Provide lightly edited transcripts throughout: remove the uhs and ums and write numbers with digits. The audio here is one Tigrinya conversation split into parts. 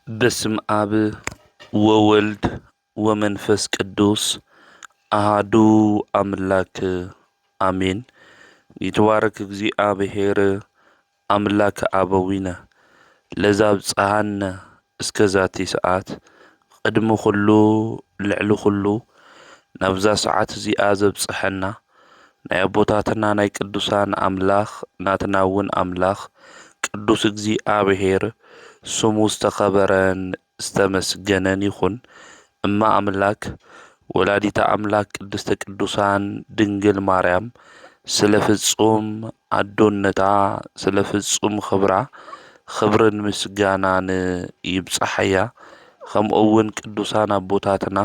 በስም አብ ወወልድ ወመንፈስ ቅዱስ አሃዱ አምላክ አሜን። ይትባረክ እግዚአብሔር አምላክ አበዊነ ለዛብጽሐነ እስከ ዛቲ ሰዓት ቅድሚ ኩሉ ልዕሊ ኩሉ ናብዛ ሰዓት እዚኣ ዘብጽሐና ናይ አቦታትና ናይ ቅዱሳን አምላኽ ናትና እውን አምላኽ ቅዱስ እግዚአብሔር ስሙ ዝተኸበረን ዝተመስገነን ይኹን። እማ አምላክ ወላዲተ አምላክ ቅድስተ ቅዱሳን ድንግል ማርያም ስለ ፍጹም አዶነታ ስለ ፍጹም ክብራ ክብርን ምስጋናን ይብጽሐያ። ከምኡውን ቅዱሳን አቦታትና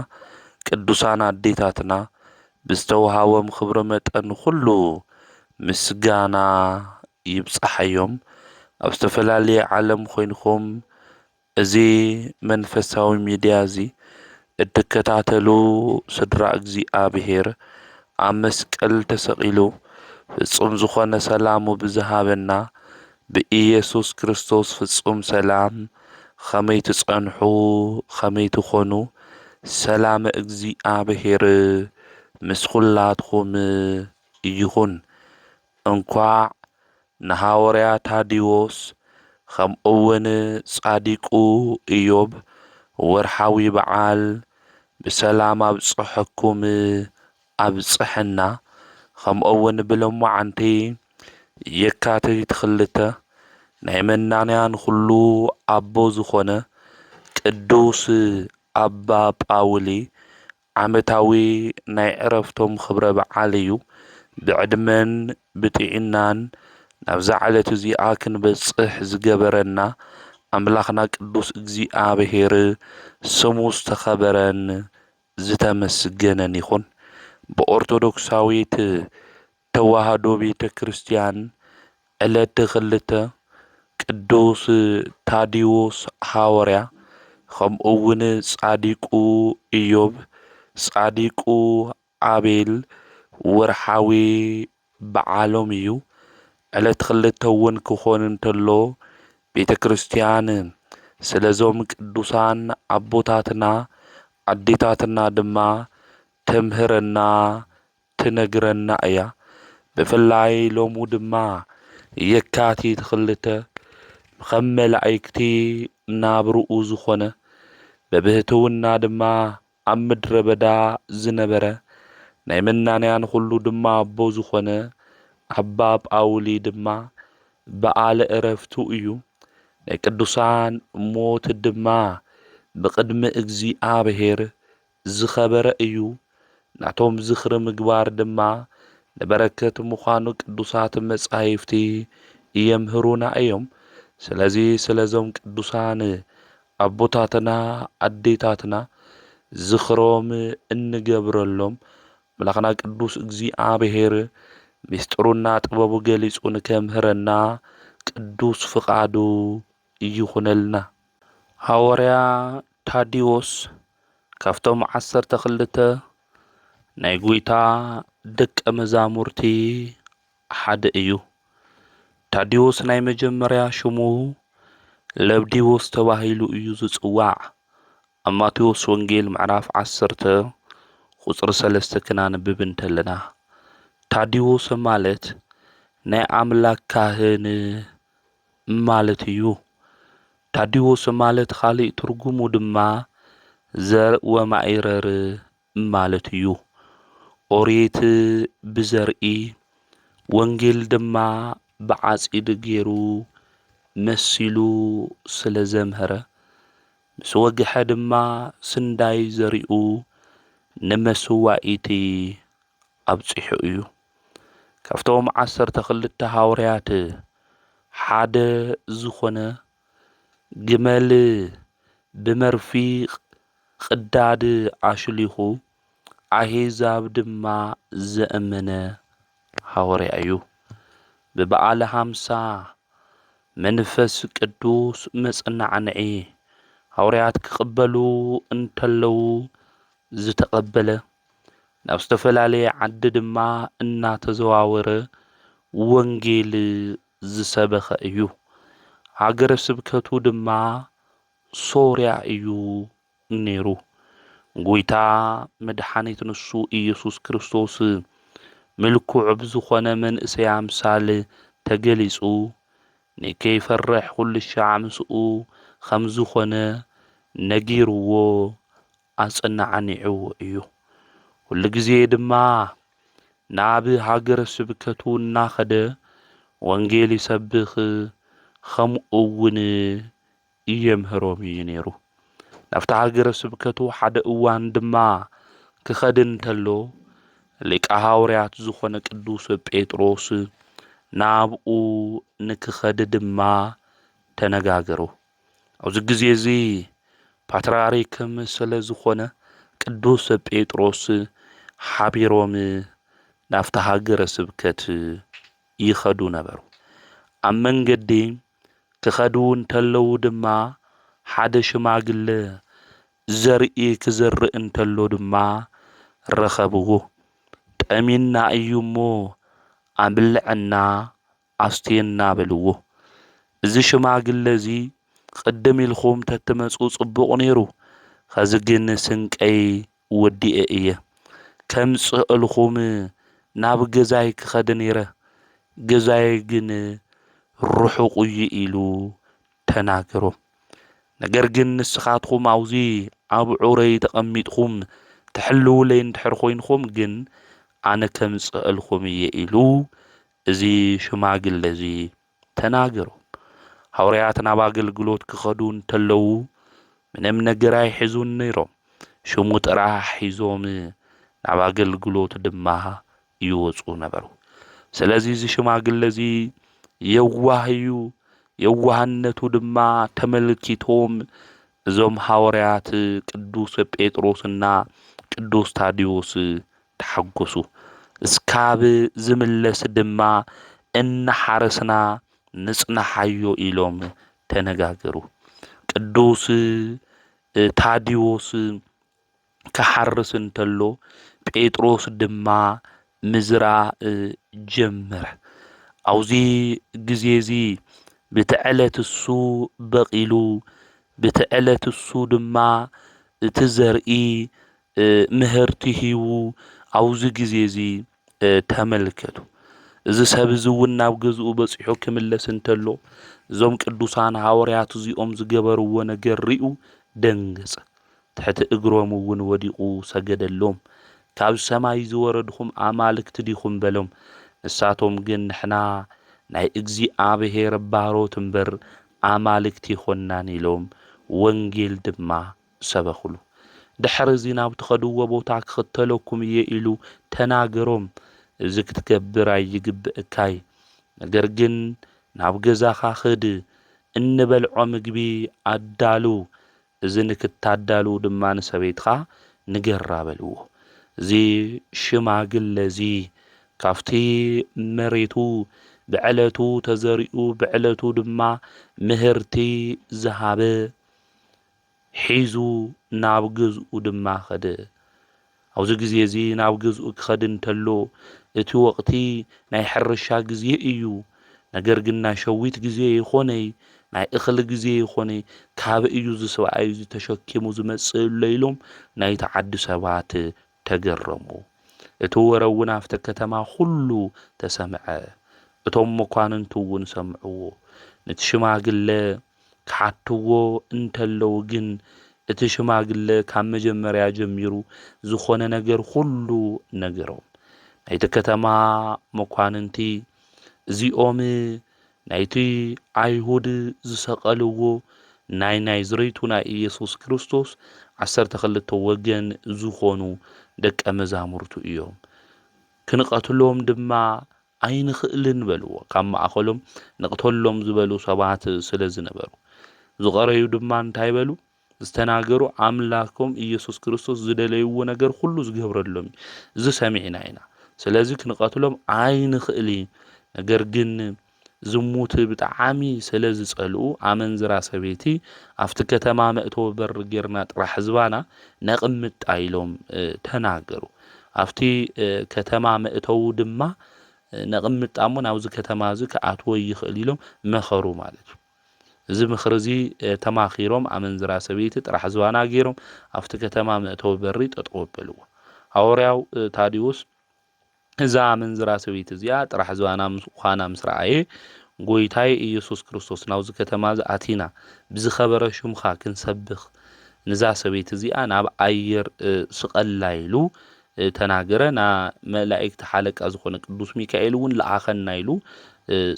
ቅዱሳን አዴታትና ብዝተውሃቦም ክብሪ መጠን ኩሉ ምስጋና ይብጽሐዮም። ኣብ ዝተፈላለየ ዓለም ኮይንኩም እዚ መንፈሳዊ ሚድያ እዚ እትከታተሉ ስድራ እግዚአብሔር ኣብ መስቀል ተሰቂሉ ፍጹም ዝኾነ ሰላሙ ብዝሃበና ብኢየሱስ ክርስቶስ ፍጹም ሰላም ከመይ ትጸንሑ ከመይ ትኾኑ ሰላም እግዚአብሔር ምስ ኩላትኩም ይኹን። እንኳዕ ንሃዋርያ ታዲዎስ ከምኡውን ጻዲቁ ኢዮብ ወርሓዊ በዓል ብሰላም ኣብጽሐኩም ኣብጽሐና። ከምኡውን ብሎሙዓንቲ የካቲት 2 ናይ መናንያን ኩሉ ኣቦ ዝኾነ ቅዱስ ኣባ ጳውሊ ዓመታዊ ናይ ዕረፍቶም ክብረ በዓል እዩ። ብዕድመን ብጥዕናን ናብዛ ዓለት እዚኣ ክንበጽሕ ዝገበረና ኣምላኽና ቅዱስ እግዚአብሔር ስሙ ዝተኸበረን ዝተመስገነን ይኹን። ብኦርቶዶክሳዊት ተዋህዶ ቤተ ክርስቲያን ዕለት 2 ቅዱስ ታዲዎስ ሃዋርያ ከምኡውን ጻዲቁ ኢዮብ ጻዲቁ አቤል ወርሓዊ በዓሎም እዩ። ዕለት 2 እውን ክኾን እንተሎ ቤተ ክርስቲያን ስለዞም ቅዱሳን አቦታትና አዴታትና ድማ ተምህረና ትነግረና እያ። ብፍላይ ሎሙ ድማ የካቲት 2 ከም መላእክቲ ናብርኡ ዝኾነ በብህትውና ድማ ኣብ ምድረ በዳ ዝነበረ ናይ መናንያን ኩሉ ድማ ኣቦ ዝኾነ ኣባ ጳውሊ ድማ በዓለ ዕረፍቱ እዩ። ናይ ቅዱሳን ሞት ድማ ብቅድሚ እግዚአብሔር ዝኸበረ እዩ። ናቶም ዝኽሪ ምግባር ድማ ንበረከት ምዃኑ ቅዱሳት መጻሕፍቲ የምህሩና እዮም። ስለዚ ስለዞም ቅዱሳን አቦታትና አዴታትና ዝኽሮም እንገብረሎም አምላኽና ቅዱስ እግዚአብሔር ምስጢሩና ጥበቡ ገሊጹ ንከምህረና ቅዱስ ፍቃዱ ይኹነልና። ሃዋርያ ታዲዎስ ካብቶም 12 ናይ ጎይታ ደቀ መዛሙርቲ ሓደ እዩ። ታዲዎስ ናይ መጀመርያ ሽሙ ለብዲዎስ ተባሂሉ እዩ ዝጽዋዕ። ኣብ ማቴዎስ ወንጌል ምዕራፍ 10 ቁጽሪ 3 ክናንብብ እንተለና ታዲዎስ ማለት ናይ አምላክ ካህን ማለት እዩ። ታዲዎስ ማለት ካሊእ ትርጉሙ ድማ ዘር ወማዕረር ማለት እዩ። ኦሪት ብዘርኢ ወንጌል ድማ ብዓጺድ ገይሩ መሲሉ ስለ ዘምህረ ምስ ወግሐ ድማ ስንዳይ ዘሪኡ ንመስዋኢቲ ኣብጽሑ እዩ። ካብቶም 12 ሃዋርያት ሓደ ዝኾነ ግመል ብመርፊቅ ቅዳድ ኣሽሊኹ ኣሕዛብ ድማ ዘእመነ ሃዋርያ እዩ። ብበዓለ 50 መንፈስ ቅዱስ መጽናዕንዒ ሃዋርያት ክቕበሉ እንተለዉ ዝተቐበለ ናብ ዝተፈላለየ ዓዲ ድማ እናተዘዋወረ ወንጌል ዝሰበኸ እዩ። ሃገረ ስብከቱ ድማ ሶርያ እዩ ነይሩ። ጎይታ መድኃኒት ንሱ ኢየሱስ ክርስቶስ ምልኩዕ ብዝኾነ መንእሰይ ኣምሳል ተገሊጹ ንከይፈርሕ ኩልሻዕ ምስኡ ከም ዝኾነ ነጊርዎ ኣጸናዕኒዕዎ እዩ። ኩሉ ግዜ ድማ ናብ ሃገረ ስብከቱ እናኸደ ወንጌል ይሰብኽ ከምኡውን የምህሮም እዩ ነይሩ። ናብቲ ሃገረ ስብከቱ ሓደ እዋን ድማ ክኸድ እንተሎ ሊቀ ሐዋርያት ዝኾነ ቅዱስ ጴጥሮስ ናብኡ ንክኸድ ድማ ተነጋገሩ። ኣብዚ ግዜ እዚ ፓትርያርክ ስለ ዝኾነ ቅዱስ ጴጥሮስ ሓቢሮም ናብቲ ሃገረ ስብከት ይኸዱ ነበሩ። ኣብ መንገዲ ክኸዱ እንተለዉ ድማ ሓደ ሽማግለ ዘርኢ ክዘርእ እንተሎ ድማ ረኸብዎ። ጠሚና እዩ እሞ ኣብልዐና ኣስትየና በልዎ። እዚ ሽማግለ እዚ ቅድም ኢልኩም ተትመፁ ጽቡቕ ነይሩ፣ ኸዚ ግን ስንቀይ ወዲአ እየ ከምጽእ ኢልኩም ናብ ገዛይ ክኸድ ነይረ፣ ገዛይ ግን ርሑቕ እዩ ኢሉ ተናገሮም። ነገር ግን ንስኻትኩም ኣብዙ ኣብ ዑረይ ተቐሚጥኩም ትሕልውለይ እንድሕር ኮይንኩም ግን ኣነ ከምጽእ ኢልኩም እየ ኢሉ እዚ ሽማግለ እዚ ተናገሮም። ሐዋርያት ናብ ኣገልግሎት ክኸዱ እንተለዉ ምንም ነገር ኣይሒዙን ነይሮም። ሽሙ ጥራሕ ሒዞም ናብ ኣገልግሎት ድማ ይወፁ ነበሩ። ስለዚ እዚ ሽማግለ እዚ የዋህ እዩ። የዋህነቱ ድማ ተመልኪቶም እዞም ሐዋርያት ቅዱስ ጴጥሮስና ቅዱስ ታዲዮስ ተሓጐሱ። እስካብ ዝምለስ ድማ እናሓረስና ንጽናሓዮ ኢሎም ተነጋገሩ። ቅዱስ ታዲዮስ ክሓርስ እንተሎ ጴጥሮስ ድማ ምዝራእ ጀመረ። ኣብዚ ግዜ እዚ በቲ ዕለት እሱ በቂሉ በቲ ዕለት እሱ ድማ እቲ ዘርኢ ምህርቲ ሂቡ ኣብዚ ግዜ እዚ ተመልከቱ። እዚ ሰብ እዚ እውን ናብ ገዝኡ በፂሑ ክምለስ እንተሎ እዞም ቅዱሳን ሐዋርያት እዚኦም ዝገበርዎ ነገር ሪኡ ደንገጸ። ትሕቲ እግሮም እውን ወዲቑ ሰገደሎም። ካብ ሰማይ ዝወረድኹም ኣማልክቲ ዲኹም በሎም። ንሳቶም ግን ንሕና ናይ እግዚኣብሔር ባሮት እምበር ኣማልክቲ ይኮናን ኢሎም ወንጌል ድማ ሰበኽሉ። ድሕሪ እዚ ናብ ትኸድዎ ቦታ ክኽተለኩም እየ ኢሉ ተናገሮም። እዚ ክትገብር ኣይግብእካይ፣ ነገር ግን ናብ ገዛኻ ኽድ፣ እንበልዖ ምግቢ ኣዳሉ፣ እዚ ንክታዳሉ ድማ ንሰበይትኻ ንገራ በልዎ። እዚ ሽማግለ እዚ ካፍቲ መሬቱ ብዕለቱ ተዘሪኡ ብዕለቱ ድማ ምህርቲ ዝሃበ ሒዙ ናብ ገዝኡ ድማ ኸደ። ኣብዚ ግዜ እዚ ናብ ገዝኡ ክኸድ እንተሎ እቲ ወቕቲ ናይ ሕርሻ ግዜ እዩ። ነገር ግን ናይ ሸዊት ግዜ ይኾነይ ናይ እኽሊ ግዜ ይኾነይ ካብ እዩ ዝሰብኣይ እዚ ተሸኪሙ ዝመጽእ ኣሎ ኢሎም ናይቲ ዓዲ ሰባት ተገረሙ። እቲ ወረ እውን ኣብቲ ከተማ ኩሉ ተሰምዐ። እቶም መኳንንቱ እውን ሰምዕዎ። ነቲ ሽማግለ ክሓትዎ እንተለው ግን እቲ ሽማግለ ካብ መጀመርያ ጀሚሩ ዝኾነ ነገር ሁሉ ነገሮም። ናይቲ ከተማ መኳንንቲ እዚኦም ናይቲ ኣይሁድ ዝሰቐልዎ ናይ ናዝሬቱ ናይ ኢየሱስ ክርስቶስ 12 ወገን ዝኾኑ ደቀ መዛሙርቱ እዮም። ክንቐትሎም ድማ ኣይንኽእልን በልዎ። ካብ ማእኸሎም ንቕተሎም ዝበሉ ሰባት ስለ ዝነበሩ ዝቐረዩ ድማ እንታይ በሉ ዝተናገሩ ኣምላኮም ኢየሱስ ክርስቶስ ዝደለይዎ ነገር ሁሉ ዝገብረሎም እዚ ሰሚዕና ኢና። ስለዚ ክንቐትሎም ኣይንኽእል፣ ነገር ግን ዝሙት ብጣዕሚ ስለ ዝጸልኡ ኣመንዝራ ሰበይቲ ኣብቲ ከተማ መእተዊ በሪ ጌርና ጥራሕ ህዝባና ነቕምጣ ኢሎም ተናገሩ። ኣብቲ ከተማ መእተው ድማ ነቕምጣ እሞ ናብዚ ከተማ እዚ ክኣትዎ ይኽእል ኢሎም መኸሩ ማለት እዩ። እዚ ምኽርዚ ተማኺሮም ኣመንዝራ ሰበይቲ ጥራሕ ዝዋና ገይሮም ኣብቲ ከተማ መእተዊ በሪ ጠጠው ኣበልዎ። ሐዋርያው ታዲዮስ እዛ ኣመንዝራ ሰበይቲ እዚኣ ጥራሕ ዝዋና ምዃና ምስ ረኣየ ጎይታይ ኢየሱስ ክርስቶስ ናብዚ ከተማ ዝኣቲና ብዝኸበረ ሽምኻ ክንሰብኽ ንዛ ሰበይቲ እዚኣ ናብ ኣየር ስቐላ ኢሉ ተናገረ። ና መላእክቲ ሓለቃ ዝኾነ ቅዱስ ሚካኤል እውን ለኣኸና ኢሉ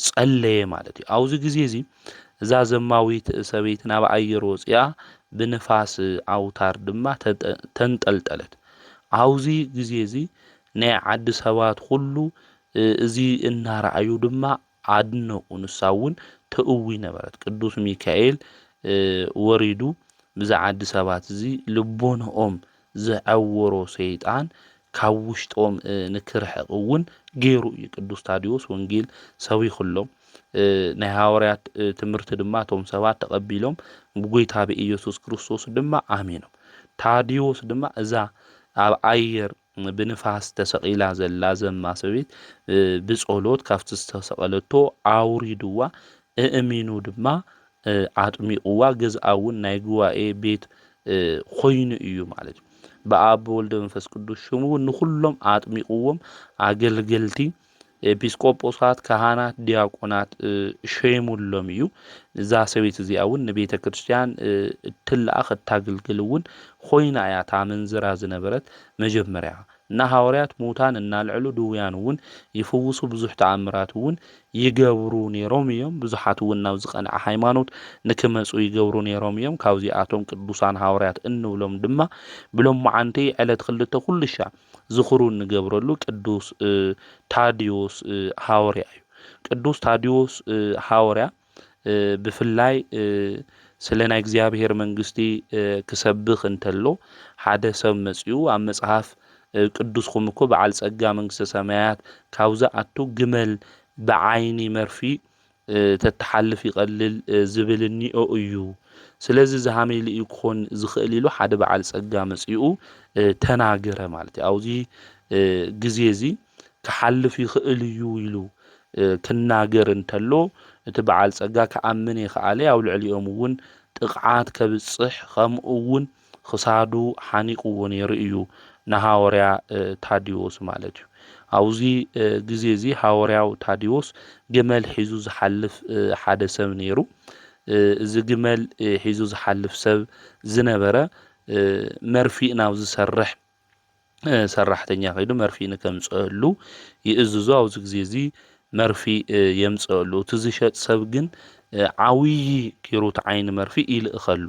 ጸለየ ማለት እዩ። ኣብዚ ግዜ እዚ እዛ ዘማዊት ሰበይቲ ናብ ኣየር ወፂኣ ብንፋስ ኣውታር ድማ ተንጠልጠለት። ኣብዚ ግዜ እዚ ናይ ዓዲ ሰባት ኩሉ እዚ እናረኣዩ ድማ ኣድነቁ። ንሳ እውን ተእዊ ነበረት። ቅዱስ ሚካኤል ወሪዱ ብዛ ዓዲ ሰባት እዚ ልቦንኦም ዝዐወሮ ሰይጣን ካብ ውሽጦም ንክርሕቕ እውን ገይሩ እዩ። ቅዱስ ታዲዮስ ወንጌል ሰቢኹሎም ናይ ሐዋርያት ትምህርቲ ድማ ቶም ሰባት ተቐቢሎም ብጎይታ ብኢየሱስ ክርስቶስ ድማ ኣሚኖም። ታዲዮስ ድማ እዛ ኣብ ኣየር ብንፋስ ተሰቂላ ዘላ ዘማ ሰበይት ብጸሎት ካብቲ ዝተሰቐለቶ ኣውሪድዋ እእሚኑ ድማ ኣጥሚቑዋ ገዝኣ እውን ናይ ጉባኤ ቤት ኮይኑ እዩ ማለት እዩ። ብኣብ ወልደ መንፈስ ቅዱስ ሽሙ ንኹሎም ኣጥሚቑዎም ኣገልገልቲ ኤጲስቆጶሳት ካህናት ዲያቆናት ሸይሙሎም እዩ። እዛ ሰበይቲ እዚኣ እውን ንቤተ ክርስቲያን እትለኣኽ እታገልግል እውን ኮይና እያ ታመንዝራ ዝነበረት መጀመርያ እና ሐዋርያት ሙታን እናልዕሉ ድውያን እውን ይፍውሱ ብዙሕ ተኣምራት እውን ይገብሩ ነይሮም እዮም። ብዙሓት እውን ናብ ዝቐንዐ ሃይማኖት ንክመፁ ይገብሩ ነይሮም እዮም። ካብዚኣቶም ቅዱሳን ሐዋርያት እንብሎም ድማ ብሎም መዓንቲ ዕለት 2 ኩልሻ ዝኽሩ እንገብረሉ ቅዱስ ታዲዮስ ሐዋርያ እዩ። ቅዱስ ታዲዮስ ሐዋርያ ብፍላይ ስለ ናይ እግዚአብሔር መንግስቲ ክሰብኽ እንተሎ ሓደ ሰብ መጽኡ ኣብ መጽሐፍ ቅዱስኩም እኮ በዓል ጸጋ መንግስተ ሰማያት ካብዛ ኣቱ ግመል ብዓይኒ መርፊ ተተሓልፍ ይቐልል ዝብልኒኦ እዩ። ስለዚ ዝሃመይሊ ይኮን ዝኽእል ኢሉ ሓደ በዓል ጸጋ መጽኡ ተናገረ ማለት እዩ። ኣብዚ ግዜ እዚ ክሓልፍ ይኽእል እዩ ኢሉ ክናገር እንተሎ እቲ በዓል ጸጋ ከኣምን ይኽኣለ ኣብ ልዕሊኦም እውን ጥቕዓት ከብጽሕ ከምኡ እውን ክሳዱ ሓኒቁዎ ነይሩ እዩ ንሐዋርያ ታዲዮስ ማለት እዩ። ኣብዚ ግዜ እዚ ሐዋርያው ታዲዮስ ግመል ሒዙ ዝሓልፍ ሓደ ሰብ ነይሩ። እዚ ግመል ሒዙ ዝሓልፍ ሰብ ዝነበረ መርፊእ ናብ ዝሰርሕ ሰራሕተኛ ከይዱ መርፊእ ንከምጽአሉ ይእዝዞ። ኣብዚ ግዜ እዚ መርፊእ የምጽአሉ። እቲ ዝሸጥ ሰብ ግን ዓብይ ኪሩት ዓይኒ መርፊእ ይልእኸሉ።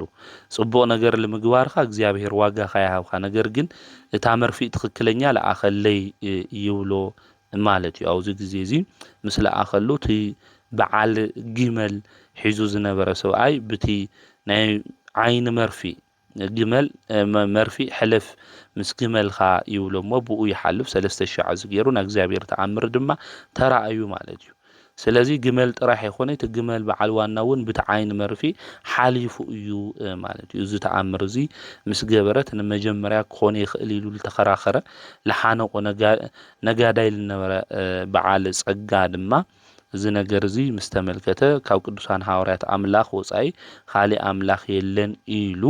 ጽቡቕ ነገር ንምግባርካ እግዚአብሔር ዋጋ ካይሃብካ ነገር ግን እታ መርፊእ ትክክለኛ ለኣኸለይ ይብሎ ማለት እዩ። ኣብዚ ግዜ እዚ ምስ ለኣኸሉ እቲ በዓል ግመል ሒዙ ዝነበረ ሰብኣይ ብቲ ናይ ዓይኒ መርፊእ ግመል መርፊእ ሕልፍ ምስ ግመልካ ይብሎ እሞ ብኡ ይሓልፍ 3000 ዝገይሩ ናይ እግዚአብሔር ተኣምር ድማ ተራእዩ ማለት እዩ። ስለዚ ግመል ጥራሕ ይኾነ እቲ ግመል በዓል ዋና እውን ብቲ ዓይኒ መርፊእ ሓሊፉ እዩ ማለት እዩ። እዚ ተኣምር እዚ ምስ ገበረት ንመጀመርያ ክኾነ ይኽእል ኢሉ ዝተኸራኸረ ለሓነቆ ነጋዳይ ዝነበረ በዓል ጸጋ ድማ እዚ ነገር እዚ ምስ ተመልከተ ካብ ቅዱሳን ሐዋርያት ኣምላኽ ወጻኢ ካሊእ ኣምላኽ የለን ኢሉ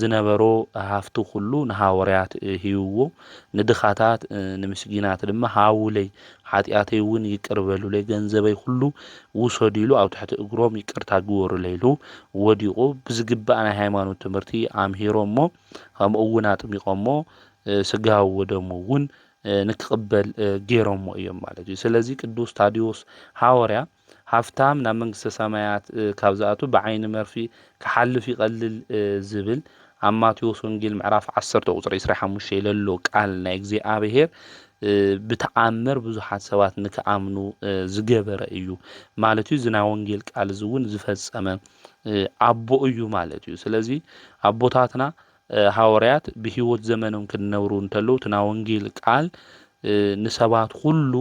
ዝነበሮ ሃፍቱ ኩሉ ንሐዋርያት ሂብዎ። ንድኻታት ንምስጊናት ድማ ሃውለይ ሓጢኣተይ እውን ይቅር በሉለይ ገንዘበይ ኩሉ ውሰዱ ኢሉ ኣብ ትሕቲ እግሮም ይቅርታ ግበሩለይ ኢሉ ወዲቑ ብዝግባእ ናይ ሃይማኖት ትምህርቲ ኣምሂሮሞ ከምኡ እውን ኣጥሚቆሞ ስጋዊ ወደሙ እውን ንክቕበል ገይሮሞ እዮም ማለት እዩ። ስለዚ ቅዱስ ታዲዮስ ሐዋርያ ሃፍታም ናብ መንግስተ ሰማያት ካብ ዝኣቱ ብዓይኒ መርፊ ክሓልፍ ይቐልል ዝብል ኣብ ማቴዎስ ወንጌል ምዕራፍ 10 ቁጽሪ 25 ለሎ ቃል ናይ እግዚአብሔር ብተኣምር ብዙሓት ሰባት ንክኣምኑ ዝገበረ እዩ ማለት እዩ። ዝና ወንጌል ቃል እውን ዝፈጸመ ኣቦ እዩ ማለት እዩ። ስለዚ ኣቦታትና ሐዋርያት ብህይወት ዘመኖም ክነብሩ እንተሎ ትና ወንጌል ቃል ንሰባት ሁሉ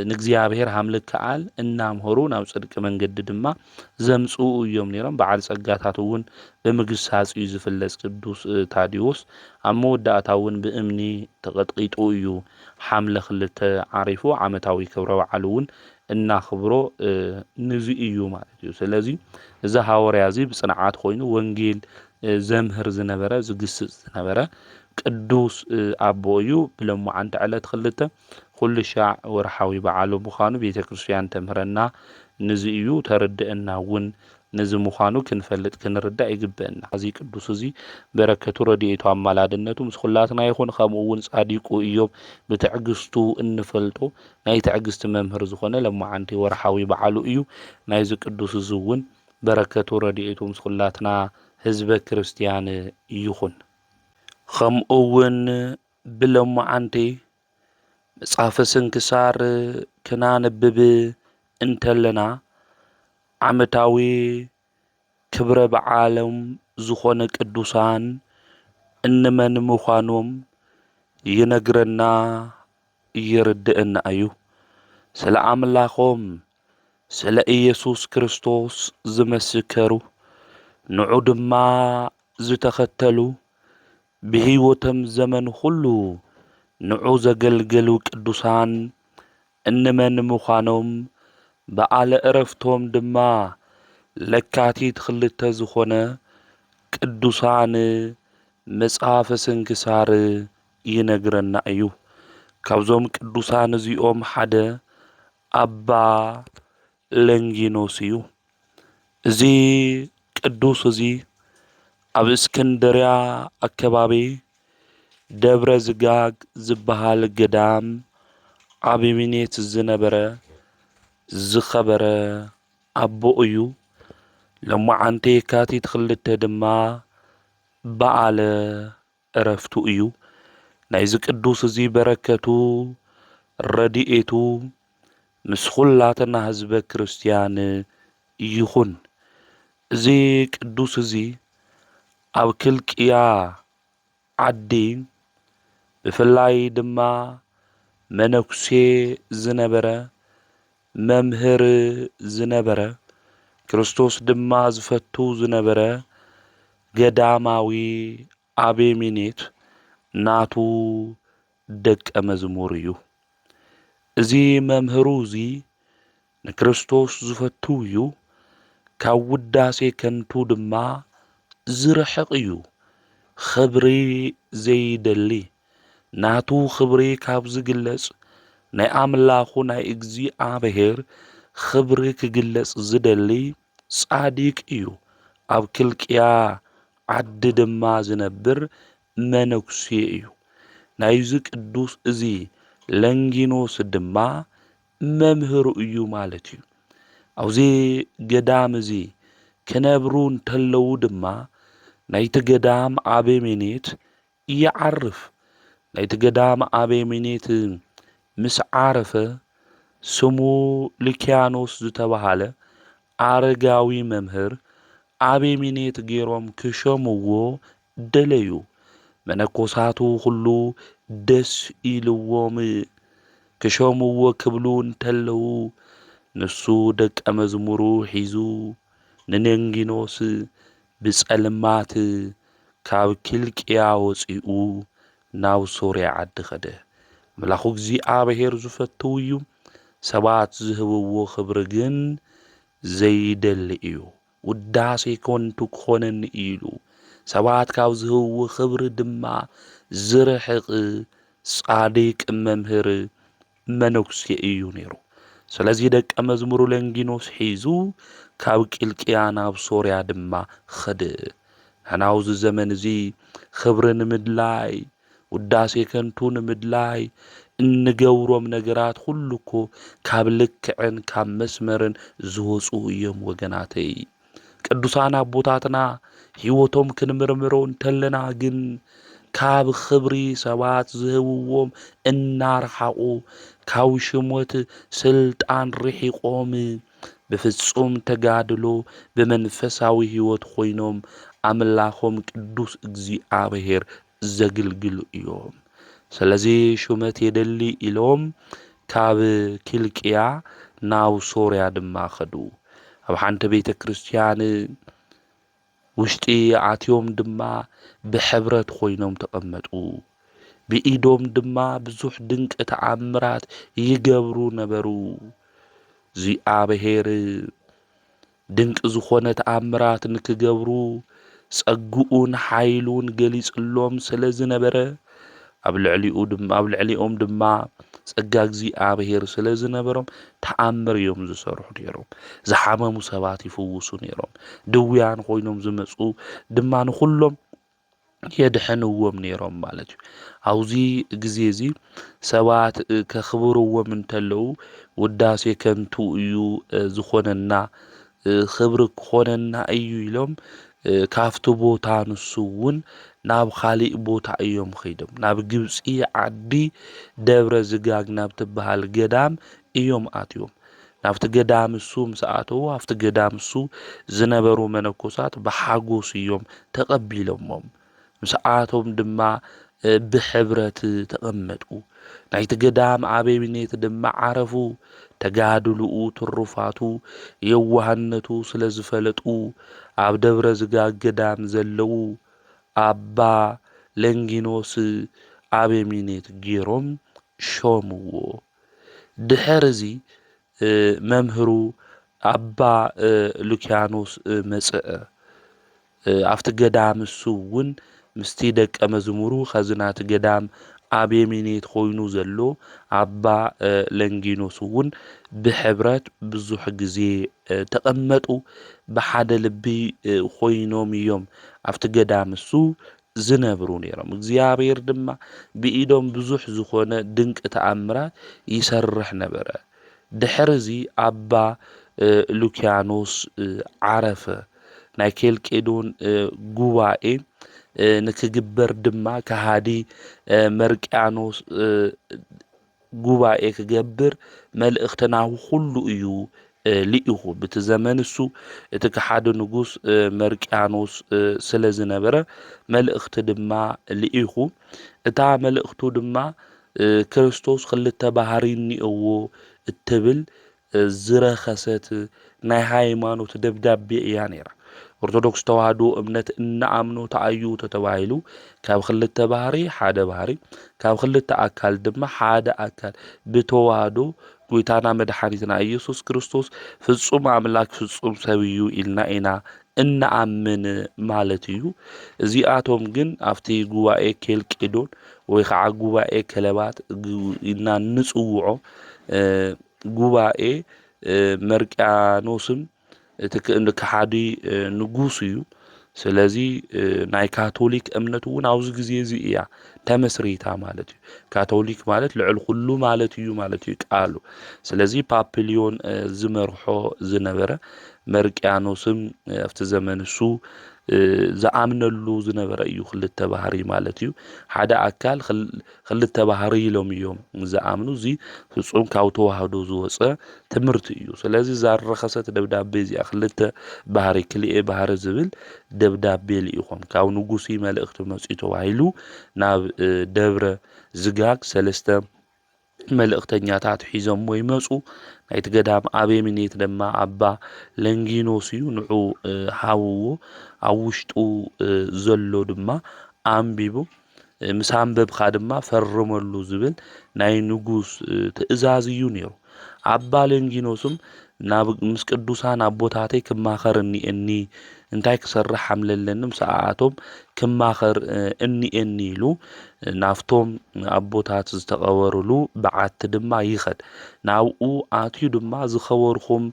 ንእግዚአብሔር ሃምልክ ከኣል እናምሆሩ ናብ ጽድቂ መንገዲ ድማ ዘምጽኡ እዮም ነይሮም። በዓል ጸጋታት እውን ብምግሳጽ እዩ ዝፍለጽ ቅዱስ ታዲዮስ ኣብ መወዳእታ እውን ብእምኒ ተቐጥቂጡ እዩ ሓምለ 2 ዓሪፉ ዓመታዊ ክብረ በዓሉ እውን እናኽብሮ ንዚእዩ ማለት እዩ። ስለዚ እዚ ሐዋርያ እዚ ብጽንዓት ኮይኑ ወንጌል ዘምህር ዝነበረ ዝግስጽ ዝነበረ ቅዱስ ኣቦ እዩ። ብሎሙዓንቲ ዕለት 2 ኩሉ ሻዕ ወርሓዊ በዓሉ ምዃኑ ቤተ ክርስቲያን ተምህረና ንዚእዩ። ተርድአና እውን ነዚ ምዃኑ ክንፈልጥ ክንርዳእ ይግበአና። እዚ ቅዱስ እዚ በረከቱ ረድኤቱ ኣማላድነቱ ምስ ኩላትና ይኹን። ከምኡ እውን ጻዲቁ ኢዮብ ብትዕግስቱ እንፈልጦ ናይ ትዕግስቲ መምህር ዝኾነ ሎሙዓንቲ ወርሓዊ በዓሉ እዩ። ናይዚ ቅዱስ እዚ እውን በረከቱ ረድኤቱ ምስ ኩላትና ህዝበ ክርስቲያን ይኹን። ከምኡ እውን ብሎሙዓንቲ መጽሓፈ ስንክሳር ክናነብብ እንተለና ዓመታዊ ክብረ በዓሎም ዝኾነ ቅዱሳን እንመን ምዃኖም ይነግረና ይርድአና እዩ። ስለ ኣምላኾም ስለ ኢየሱስ ክርስቶስ ዝመስከሩ ንዑ ድማ ዝተኸተሉ ብህይወቶም ዘመን ሁሉ ንዑ ዘገልገሉ ቅዱሳን እንመን ምዃኖም በዓለ ዕረፍቶም ድማ ለካቲት 2 ዝኾነ ቅዱሳን መጽሓፈ ስንክሳር ይነግረና እዩ። ካብዞም ቅዱሳን እዚኦም ሓደ ኣባ ለንጊኖስ እዩ። እዚ ቅዱስ እዚ ኣብ እስክንድርያ ኣከባቢ ደብረ ዝጋግ ዝበሃል ገዳም ዓበምኔት ዝነበረ ዝኸበረ ኣቦ እዩ። ሎሙዓንቲ የካቲት 2 ድማ በዓለ ዕረፍቱ እዩ። ናይዚ ቅዱስ እዚ በረከቱ ረድኤቱ ምስ ኩላትና ህዝበ ክርስቲያን ይኹን። እዚ ቅዱስ እዚ ኣብ ክልቅያ ዓዲ ብፍላይ ድማ መነኩሴ ዝነበረ መምህር ዝነበረ ክርስቶስ ድማ ዝፈቱ ዝነበረ ገዳማዊ ኣበምኔት ናቱ ደቀ መዝሙር እዩ። እዚ መምህሩ እዚ ንክርስቶስ ዝፈቱ እዩ። ካብ ውዳሴ ከንቱ ድማ ዝርሕቕ እዩ። ክብሪ ዘይደሊ ናቱ ክብሪ ካብ ዝግለጽ ናይ ኣምላኹ ናይ እግዚኣብሔር ክብሪ ክግለጽ ዝደሊ ጻዲቅ እዩ። ኣብ ክልቅያ ዓዲ ድማ ዝነብር መነኩሴ እዩ። ናይዚ ቅዱስ እዚ ለንጊኖስ ድማ መምህሩ እዩ ማለት እዩ። ኣብዚ ገዳም እዚ ክነብሩ እንተለዉ ድማ ናይቲ ገዳም ኣበምኔት ይዓርፍ። ናይቲ ገዳም ኣበምኔት ምስ ዓረፈ ስሙ ልኪያኖስ ዝተባሃለ ኣረጋዊ መምህር ኣበምኔት ገይሮም ክሾምዎ ደለዩ። መነኮሳቱ ሁሉ ደስ ኢልዎም ክሾምዎ ክብሉ እንተለዉ ንሱ ደቀ መዝሙሩ ሒዙ ንለንጊኖስ ብጸልማት ካብ ክልቅያ ወፂኡ ናብ ሶርያ ዓዲ ኸደ። ኣምላኹ እግዚኣብሔር ዝፈትው እዩ። ሰባት ዝህብዎ ክብሪ ግን ዘይደሊ እዩ። ውዳሴ ከንቱ ክኾነኒ ኢሉ ሰባት ካብ ዝህብዎ ክብሪ ድማ ዝርሕቕ ጻዲቅ መምህር መነኩሴ እዩ ነይሩ። ስለዚ ደቀ መዝሙሩ ለንጊኖስ ሒዙ ካብ ቂልቅያ ናብ ሶርያ ድማ ኸደ። ናብዚ ዘመን እዚ ክብሪ ንምድላይ ውዳሴ ከንቱ ንምድላይ እንገብሮም ነገራት ሁሉ እኮ ካብ ልክዕን ካብ መስመርን ዝወፁ እዮም ወገናተይ። ቅዱሳን ኣቦታትና ሕይወቶም ክንምርምሮ እንተለና ግን ካብ ክብሪ ሰባት ዝህብዎም እናርሓቑ ካብ ሽሞት ስልጣን ርሒቆም ብፍጹም ተጋድሎ ብመንፈሳዊ ሕይወት ኮይኖም ኣምላኾም ቅዱስ እግዚኣብሔር ዘግልግሉ እዮም። ስለዚ ሹመት የደሊ ኢሎም ካብ ኪልቅያ ናብ ሶርያ ድማ ኸዱ። ኣብ ሓንቲ ቤተ ክርስቲያን ውሽጢ ኣትዮም ድማ ብሕብረት ኮይኖም ተቐመጡ። ብኢዶም ድማ ብዙሕ ድንቂ ተኣምራት ይገብሩ ነበሩ። እግዚአብሔር ድንቅ ዝኾነ ተአምራት ንክገብሩ ጸጉኡን ኃይሉን ገሊጽሎም ስለ ዝነበረ ኣብ ልዕሊኦም ድማ ጸጋ እግዚአብሔር ስለ ዝነበሮም ተአምር እዮም ዝሰርሑ ነይሮም። ዝሓመሙ ሰባት ይፍውሱ ነይሮም። ድውያን ኮይኖም ዝመጹ ድማ ንኹሎም የድሕንዎም ነይሮም ማለት እዩ። ኣብዚ ግዜ እዚ ሰባት ከኽብርዎም እንተለዉ ውዳሴ ከንቱ እዩ ዝኾነና ክብሪ ክኾነና እዩ ኢሎም ካፍቲ ቦታ ንሱ እውን ናብ ካሊእ ቦታ እዮም ኸይዶም ናብ ግብፂ ዓዲ ደብረ ዝጋግ ናብ ትበሃል ገዳም እዮም ኣትዮም። ናብቲ ገዳም እሱ ምስ ኣተዉ ኣብቲ ገዳም እሱ ዝነበሩ መነኮሳት ብሓጎስ እዮም ተቐቢሎሞም። ምስ ኣቶም ድማ ብሕብረት ተቐመጡ። ናይቲ ገዳም ኣበይኔት ድማ ዓረፉ። ተጋድልኡ ትሩፋቱ የዋህነቱ ስለ ዝፈለጡ ኣብ ደብረ ዝጋግ ገዳም ዘለዉ ኣባ ለንጊኖስ ኣበሚኔት ገይሮም ሾምዎ። ድሕር እዚ መምህሩ ኣባ ሉኪያኖስ መጽአ ኣብቲ ገዳም እሱ እውን ምስቲ ደቀ መዝሙሩ ኸዝናቲ ገዳም ኣበሚኔት ኮይኑ ዘሎ ኣባ ለንጊኖስ እውን ብሕብረት ብዙሕ ግዜ ተቐመጡ። ብሓደ ልቢ ኮይኖም እዮም ኣብቲ ገዳም እሱ ዝነብሩ ነይሮም። እግዚአብሔር ድማ ብኢዶም ብዙሕ ዝኾነ ድንቂ ተአምራት ይሰርሕ ነበረ። ድሕር እዚ ኣባ ሉኪያኖስ ዓረፈ። ናይ ኬልቄዶን ጉባኤ ንክግበር ድማ ከሃዲ መርቅያኖስ ጉባኤ ክገብር መልእኽቲ ናሁ ኩሉ እዩ ልኢኹ። በቲ ዘመን እሱ እቲ ከሓዲ ንጉስ መርቅያኖስ ስለ ዝነበረ መልእኽቲ ድማ ልኢኹ። እታ መልእኽቱ ድማ ክርስቶስ ክልተ ባህሪ እኒአዎ እትብል ዝረኸሰት ናይ ሃይማኖት ደብዳቤ እያ ነይራ። ኦርቶዶክስ ተዋህዶ እምነት እናኣምኖ ተኣዩ ተባሂሉ ካብ ክልተ ባህሪ ሓደ ባህሪ ካብ ክልተ ኣካል ድማ ሓደ ኣካል ብተዋህዶ ጎይታና መድኃኒትና ኢየሱስ ክርስቶስ ፍጹም ኣምላክ ፍጹም ሰብ እዩ ኢልና ኢና እናኣምን ማለት እዩ። እዚኣቶም ግን ኣብቲ ጉባኤ ኬልቄዶን ወይ ከዓ ጉባኤ ከለባት ኢና ንጽውዖ ጉባኤ መርቅያኖስም እቲ ከሓዲ ንጉስ እዩ። ስለዚ ናይ ካቶሊክ እምነት እውን ኣብዚ ግዜ እዚ እያ ተመስሪታ ማለት እዩ። ካቶሊክ ማለት ልዕል ኩሉ ማለት እዩ ማለት እዩ ቃሉ። ስለዚ ፓፕልዮን ዝመርሖ ዝነበረ መርቅያኖስም ኣብቲ ዘመን እሱ ዝኣምነሉ ዝነበረ እዩ ክልተ ባህሪ ማለት እዩ። ሓደ ኣካል ክልተ ባህሪ ኢሎም እዮም ዝኣምኑ። እዚ ፍጹም ካብ ተዋህዶ ዝወፀ ትምህርቲ እዩ። ስለዚ ዛረኸሰት ደብዳቤ እዚኣ ክልተ ባህሪ ክልኤ ባህሪ ዝብል ደብዳቤ ልኢኾም ካብ ንጉሲ መልእኽቲ መጺኡ ተባሂሉ ናብ ደብረ ዝጋግ ሰለስተ መልእኽተኛታት ሒዞም ይመጹ። ናይቲ ገዳም ኣበሚኔት ድማ ኣባ ለንጊኖስ እዩ። ንዑ ሃብዎ ኣብ ውሽጡ ዘሎ ድማ ኣንቢቡ ምስ ኣንበብካ ድማ ፈርመሉ ዝብል ናይ ንጉስ ትእዛዝ እዩ ነይሩ። ኣባ ለንጊኖስም ናብ ምስ ቅዱሳን ኣቦታተይ ክማኸር እኒአኒ እንታይ ክሰርሕ ሓምለለኒ ምስኣቶም ክማኸር እኒአኒ ኢሉ ናፍቶም ኣቦታት ዝተቐበሩሉ በዓቲ ድማ ይኸድ። ናብኡ ኣትዩ ድማ ዝኸበርኹም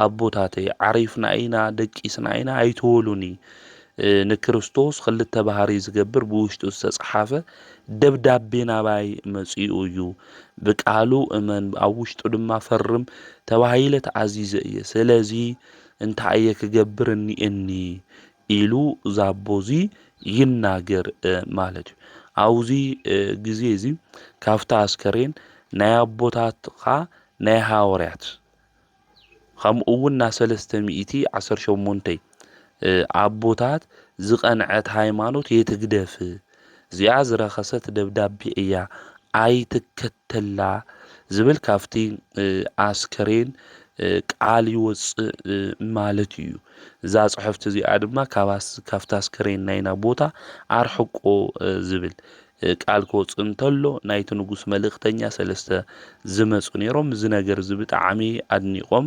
ኣቦታተይ ዓሪፍና ኢና ደቂስና ኢና ኣይትወሉኒ ንክርስቶስ ክልተ ባህሪ ዝገብር ብውሽጡ ዝተጻሓፈ ደብዳቤ ናባይ መጺኡ እዩ። ብቃሉ እመን ኣብ ውሽጡ ድማ ፈርም ተባሂለ ተዓዚዘ እየ። ስለዚ እንታይ እየ ክገብር እኒአኒ ኢሉ ዛቦዚ ይናገር ማለት እዩ። ኣብዚ ግዜ እዚ ካብታ ኣስከሬን ናይ ኣቦታትኻ ናይ ሃዋርያት ከምኡ እውን ና 318 ኣቦታት ዝቐንዐት ሃይማኖት የትግደፍ እዚኣ ዝረኸሰት ደብዳቤ እያ ኣይትከተላ ዝብል ካብቲ ኣስከሬን ቃል ይወፅእ ማለት እዩ። እዛ ጽሕፍቲ እዚኣ ድማ ካብታ ኣስከሬን ናይና ቦታ ኣርሕቆ ዝብል ቃል ክወፅእ እንተሎ ናይቲ ንጉስ መልእክተኛ ሰለስተ ዝመፁ ነይሮም። እዚ ነገር እዚ ብጣዕሚ ኣድኒቆም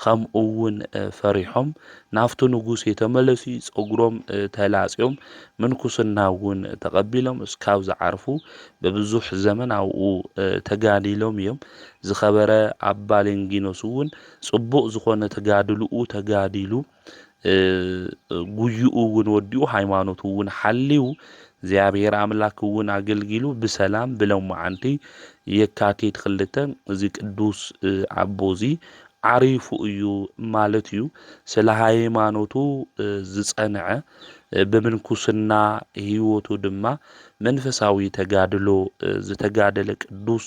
ከምኡ እውን ፈሪሖም ናፍቲ ንጉስ የተመለሱ ፀጉሮም ተላፅዮም ምንኩስና እውን ተቀቢሎም እስካብ ዝዓርፉ በብዙሕ ዘመን ኣብኡ ተጋዲሎም እዮም። ዝኸበረ ኣባ ሌንጊኖስ እውን ጽቡቕ ዝኾነ ተጋድልኡ ተጋዲሉ ጉይኡ እውን ወዲኡ ሃይማኖቱ እውን ሓልዩ እግዚአብሔር አምላክ እውን አገልግሉ ብሰላም ብለው መዓንቲ የካቲት 2 እዚ ቅዱስ አቦዚ ዓሪፉ እዩ ማለት እዩ። ስለ ሃይማኖቱ ዝጸንዐ ብምንኩስና ህይወቱ ድማ መንፈሳዊ ተጋድሎ ዝተጋደለ ቅዱስ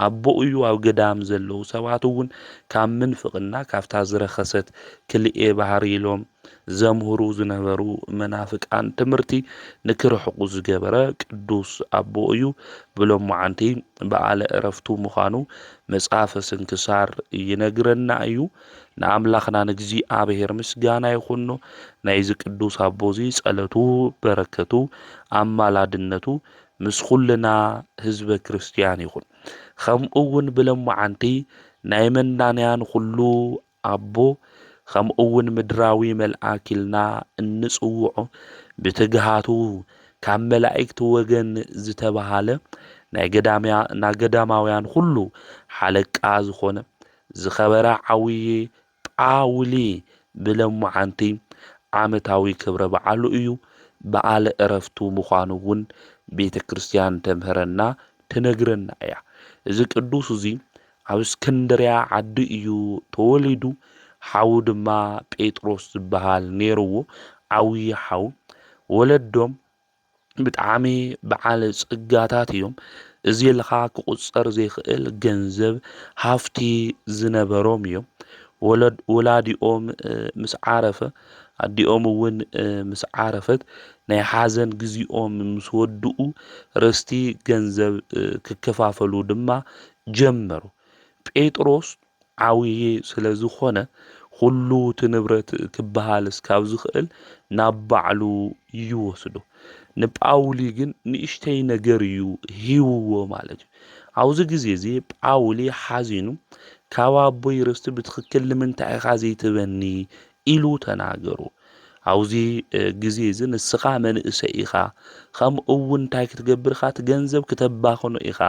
አቦ እዩ። ኣብ ገዳም ዘለው ሰባት እውን ካብ ምንፍቅና ካብታ ዝረኸሰት ክልኤ ባህሪ ኢሎም ዘምህሩ ዝነበሩ መናፍቃን ትምህርቲ ንክርሕቁ ዝገበረ ቅዱስ አቦ እዩ ብሎም መዓንቲ በዓለ ዕረፍቱ ምዃኑ መጽሓፈ ስንክሳር ይነግረና እዩ። ንኣምላኽና ንእግዚአብሔር ምስጋና ይኹኖ። ናይዚ ቅዱስ አቦዚ ጸለቱ በረከቱ ኣማላድነቱ ምስ ኩልና ህዝበ ክርስቲያን ይኹን። ከምኡ እውን ብሎም መዓንቲ ናይ መናንያን ኩሉ አቦ ከምኡ እውን ምድራዊ መልአክ ኢልና እንጽውዖ ብትግሃቱ ካብ መላእክቲ ወገን ዝተባሃለ ናይ ገዳማውያን ሁሉ ሓለቃ ዝኾነ ዝኸበረ ዓውዪ ጳውሊ ብሎም መዓንቲ ዓመታዊ ክብረ በዓሉ እዩ። በዓለ ዕረፍቱ ምዃኑ እውን ቤተ ክርስቲያን ተምህረና ትነግረና እያ። እዚ ቅዱስ እዚ ኣብ እስክንድርያ ዓዲ እዩ ተወሊዱ። ሓው ድማ ጴጥሮስ ዝበሃል ነይርዎ ዓብዪ ሓው። ወለዶም ብጣዕሚ በዓል ጽጋታት እዮም። እዚ ኢልኻ ክቁፀር ዘይኽእል ገንዘብ ሃፍቲ ዝነበሮም እዮም። ወላዲኦም ምስ ዓረፈ ኣዲኦም እውን ምስ ዓረፈት ናይ ሓዘን ግዚኦም ምስ ወድኡ ርስቲ ገንዘብ ክከፋፈሉ ድማ ጀመሩ። ጴጥሮስ ዓብዪ ስለ ዝኾነ ኩሉ እቲ ንብረት ክበሃል እስካብ ዝኽእል ናብ ባዕሉ ይወስዶ። ንጳውሊ ግን ንእሽተይ ነገር እዩ ሂውዎ ማለት እዩ። ኣብዚ ግዜ እዚ ጳውሊ ሓዚኑ ካብ ኣቦይ ርስቲ ብትክክል ንምንታይ ኢኻ ዘይትበኒ ኢሉ ተናገሩ። ኣብዚ ግዜ እዚ ንስኻ መንእሰይ ኢኻ ከምኡ እውን እንታይ ክትገብር ኢኻ ገንዘብ ክተባኽኖ ኢኻ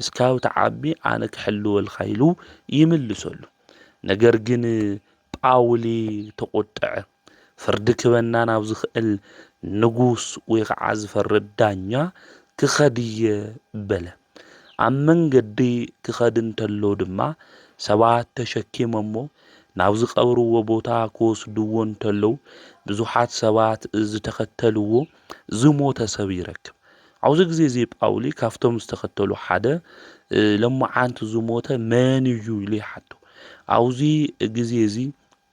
እስካብ ተዓቢ ኣነ ክሕልወልካ ኢሉ ይምልሰሉ። ነገር ግን ጳውሊ ተቆጥዐ። ፍርዲ ክበና ናብ ዝኽእል ንጉስ ወይ ከዓ ዝፈርድ ዳኛ ክኸድየ በለ። ኣብ መንገዲ ክኸድ እንተሎ ድማ ሰባት ተሸኪሞሞ ናብ ዝቐብርዎ ቦታ ክወስድዎ እንተለው ብዙሓት ሰባት ዝተኸተልዎ ዝሞተ ሰብ ይረክብ። ኣብዚ ግዜ እዚ ጳውሊ ካብቶም ዝተኸተሉ ሓደ ለማዓንቲ ዝሞተ መን እዩ ኢሉ ይሓቶ። ኣብዚ ግዜ እዚ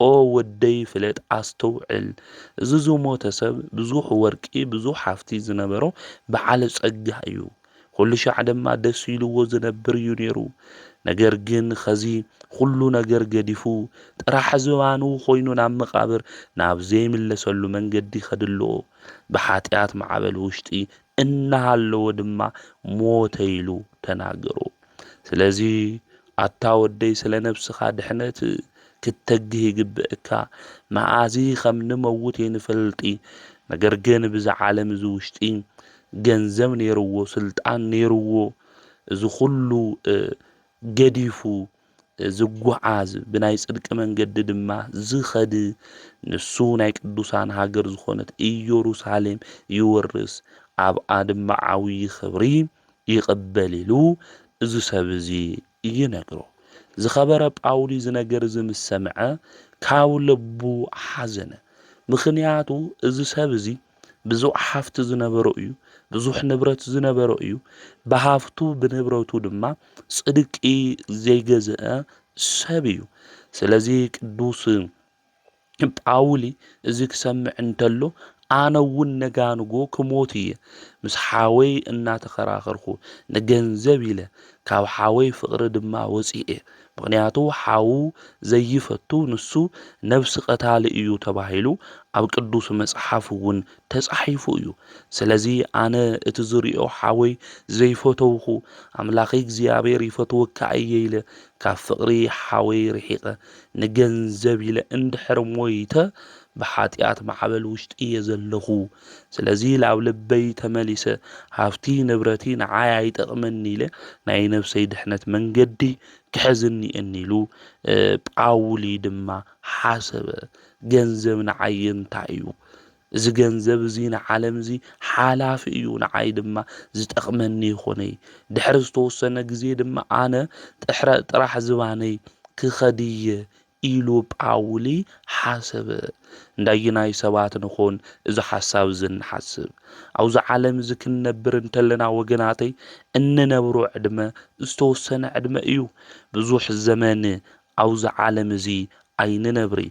ኦ ወደይ ፍለጥ ኣስተውዕል፣ እዚ ዝሞተ ሰብ ብዙሕ ወርቂ ብዙሕ ሃፍቲ ዝነበሮ በዓለ ጸጋ እዩ። ኩሉ ሻዕ ድማ ደስ ኢልዎ ዝነብር እዩ ነይሩ። ነገር ግን ከዚ ኩሉ ነገር ገዲፉ ጥራሕ ዝባኑ ኮይኑ ናብ መቃብር ናብ ዘይምለሰሉ መንገዲ ከድሎ ብሓጢአት ማዕበል ውሽጢ እናሃለዎ ድማ ሞተ ኢሉ ተናገሩ። ስለዚ ኣታ ወደይ ስለ ነብስኻ ድሕነት ክትተግህ ይግብእካ። መዓዚ ከም ንመውት ይንፈልጢ። ነገር ግን ብዛ ዓለም እዚ ውሽጢ ገንዘብ ነይርዎ፣ ስልጣን ነይርዎ። እዚ ኩሉ ገዲፉ ዝጓዓዝ ብናይ ጽድቂ መንገዲ ድማ ዝኸድ ንሱ ናይ ቅዱሳን ሃገር ዝኾነት ኢየሩሳሌም ይወርስ፣ ኣብኣ ድማ ዓብዪ ክብሪ ይቕበል ኢሉ እዚ ሰብ እዚ ይነግሮ። ዝኸበረ ጳውሊ ዝነገር ምስ ሰምዐ ካብ ልቡ ሓዘነ። ምክንያቱ እዚ ሰብ እዚ ብዙሕ ሃፍቲ ዝነበሮ እዩ፣ ብዙሕ ንብረት ዝነበሮ እዩ። ብሃፍቱ ብንብረቱ ድማ ጽድቂ ዘይገዝአ ሰብ እዩ። ስለዚ ቅዱስ ጳውሊ እዚ ክሰምዕ እንተሎ ኣነውን ነጋንጎ ክሞት እየ ምስ ሓወይ እናተኸራኸርኩ ንገንዘብ ኢለ ካብ ሓወይ ፍቕሪ ድማ ወፂእ ምክንያቱ ሓው ዘይፈቱ ንሱ ነብሲ ቀታሊ እዩ ተባሂሉ ኣብ ቅዱስ መጽሓፍ እውን ተጻሒፉ እዩ ስለዚ ኣነ እቲ ዝሪኦ ሓወይ ዘይፈተውኩ ኣምላኺ እግዚአብሔር ይፈትወካ እየ ኢለ ካብ ፍቕሪ ሓወይ ርሒቐ ንገንዘብ ኢለ እንድሕር ሞይተ ብሓጢኣት ማዕበል ውሽጢ እየ ዘለኹ ስለዚ ላብ ልበይ ተመሊሰ ሃፍቲ ንብረቲ ንዓይ ኣይጠቕመኒ ኢለ ናይ ነብሰይ ድሕነት መንገዲ ክሕዝኒ እኒሉ ጳውሊ ድማ ሓሰበ ገንዘብ ንዓይ እንታይ እዩ እዚ ገንዘብ እዚ ንዓለም እዚ ሓላፊ እዩ ንዓይ ድማ ዝጠቕመኒ ይኾነይ ድሕሪ ዝተወሰነ ግዜ ድማ ኣነ ጥራሕ ዝባነይ ክኸድየ ኢሉ ጳውሊ ሓሰበ እንዳይናይ ሰባት ንኾን እዚ ሓሳብ ዝንሓስብ ኣብዛ ዓለም እዚ ክንነብር እንተለና ወገናተይ እንነብሮ ዕድመ ዝተወሰነ ዕድመ እዩ ብዙሕ ዘመን ኣብዛ ዓለም እዚ ኣይንነብሪ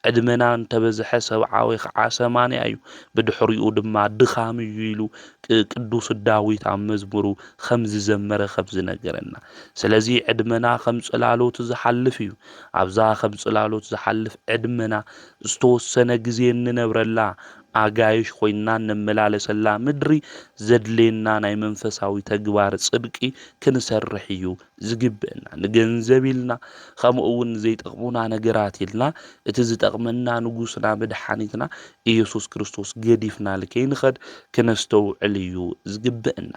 ዕድመና እንተበዝሐ 70 ወይ ከዓ 80 እዩ ብድሕሪኡ ድማ ድኻም እዩ ኢሉ ቅዱስ ዳዊት ኣብ መዝሙሩ ከም ዝዘመረ ከም ዝነገረና ስለዚ ዕድመና ከም ጽላሎት ዝሓልፍ እዩ ኣብዛ ከም ጽላሎት ዝሓልፍ ዕድመና ዝተወሰነ ግዜ እንነብረላ ኣጋይሽ ኮይና እንመላለሰላ ምድሪ ዘድሌና ናይ መንፈሳዊ ተግባር ጽድቂ ክንሰርሕ እዩ ዝግብአና ንገንዘብ ኢልና ከምኡውን ዘይጠቕሙና ነገራት ኢልና እቲ ዝጠቕመና ንጉስና መድሓኒትና ኢየሱስ ክርስቶስ ገዲፍና ልከይንኸድ ክነስተውዕል እዩ ዝግብአና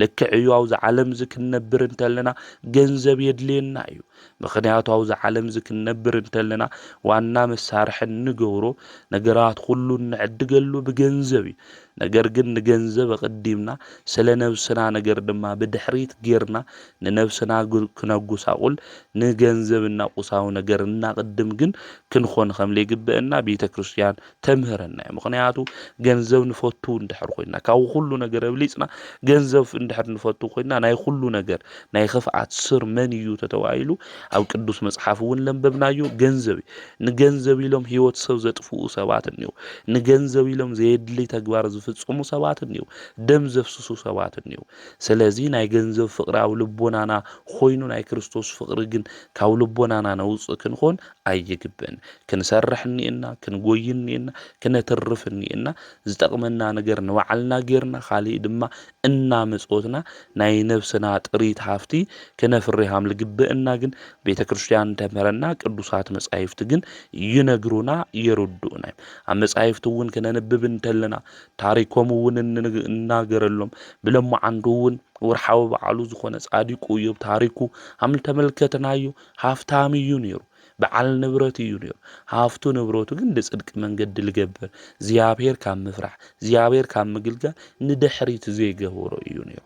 ልክዕ እዩ ኣብዛ ዓለም እዚ ክንነብር እንተለና ገንዘብ የድልየና እዩ ምክንያቱ ኣብዛ ዓለም እዚ ክንነብር እንተለና ዋና መሳርሒ ንገብሮ ነገራት ሁሉ ንዕድገሉ ብገንዘብ እዩ ነገር ግን ንገንዘብ ቀዲምና ስለ ነብስና ነገር ድማ ብድሕሪት ጌርና ንነብስና ክነጉሳቁል ንገንዘብና ቁሳው ነገር እናቅድም ግን ክንኾን ከም ለይግብአና ቤተክርስቲያን ተምህረና ምክንያቱ ገንዘብ ንፈቱ እንድሕር ኮይና ካብ ሁሉ ነገር ኣብሊጽና ገንዘብ እንድሕር ንፈቱ ኮይና ናይ ሁሉ ነገር ናይ ክፍኣት ስር መን እዩ ተተዋኢሉ ኣብ ቅዱስ መጽሓፍ እውን ለምበብናዮ ገንዘብ ንገንዘብ ኢሎም ህይወት ሰብ ዘጥፍኡ ሰባት እንዩ ንገንዘብ ኢሎም ዘየድሊ ተግባር ዝፍጽሙ ሰባት እንዩ ደም ዘፍስሱ ሰባት እንዩ ስለዚ ናይ ገንዘብ ፍቅሪ ኣብ ልቦናና ኮይኑ ናይ ክርስቶስ ፍቅሪ ግን ካብ ልቦናና ነውጽእ ክንኾን ኣይግብን ክንሰርሕኒና ክንጎይኒና ክነተርፍኒና ዝጠቅመና ነገር ንባዕልና ጌርና खाली ድማ እናመጾትና ናይ ነፍስና ጥሪት ሃፍቲ ከነፍሪሃም ልግብእና ግን ቤተክርስቲያን ተመረና ቅዱሳት መጻሕፍት ግን ይነግሩና ይረዱና ኣብ መጻሕፍት እውን ከነነብብ እንተለና ታሪኮም እውን እናገረሎም ብለማ አንዱውን ወርሓው በዓሉ ዝኾነ ጻዲቁ ኢዮብ ታሪኩ አም ተመልከተናዩ ሃፍታም እዩ ነይሩ በዓል ንብረት እዩ ነይሩ ሃፍቱ ንብረቱ ግን ለጽድቅ መንገድ ልገብር እግዚአብሔር ካብ ምፍራሕ እግዚአብሔር ካብ ምግልጋል ንድሕሪት ዘይገበሮ እዩ ነይሩ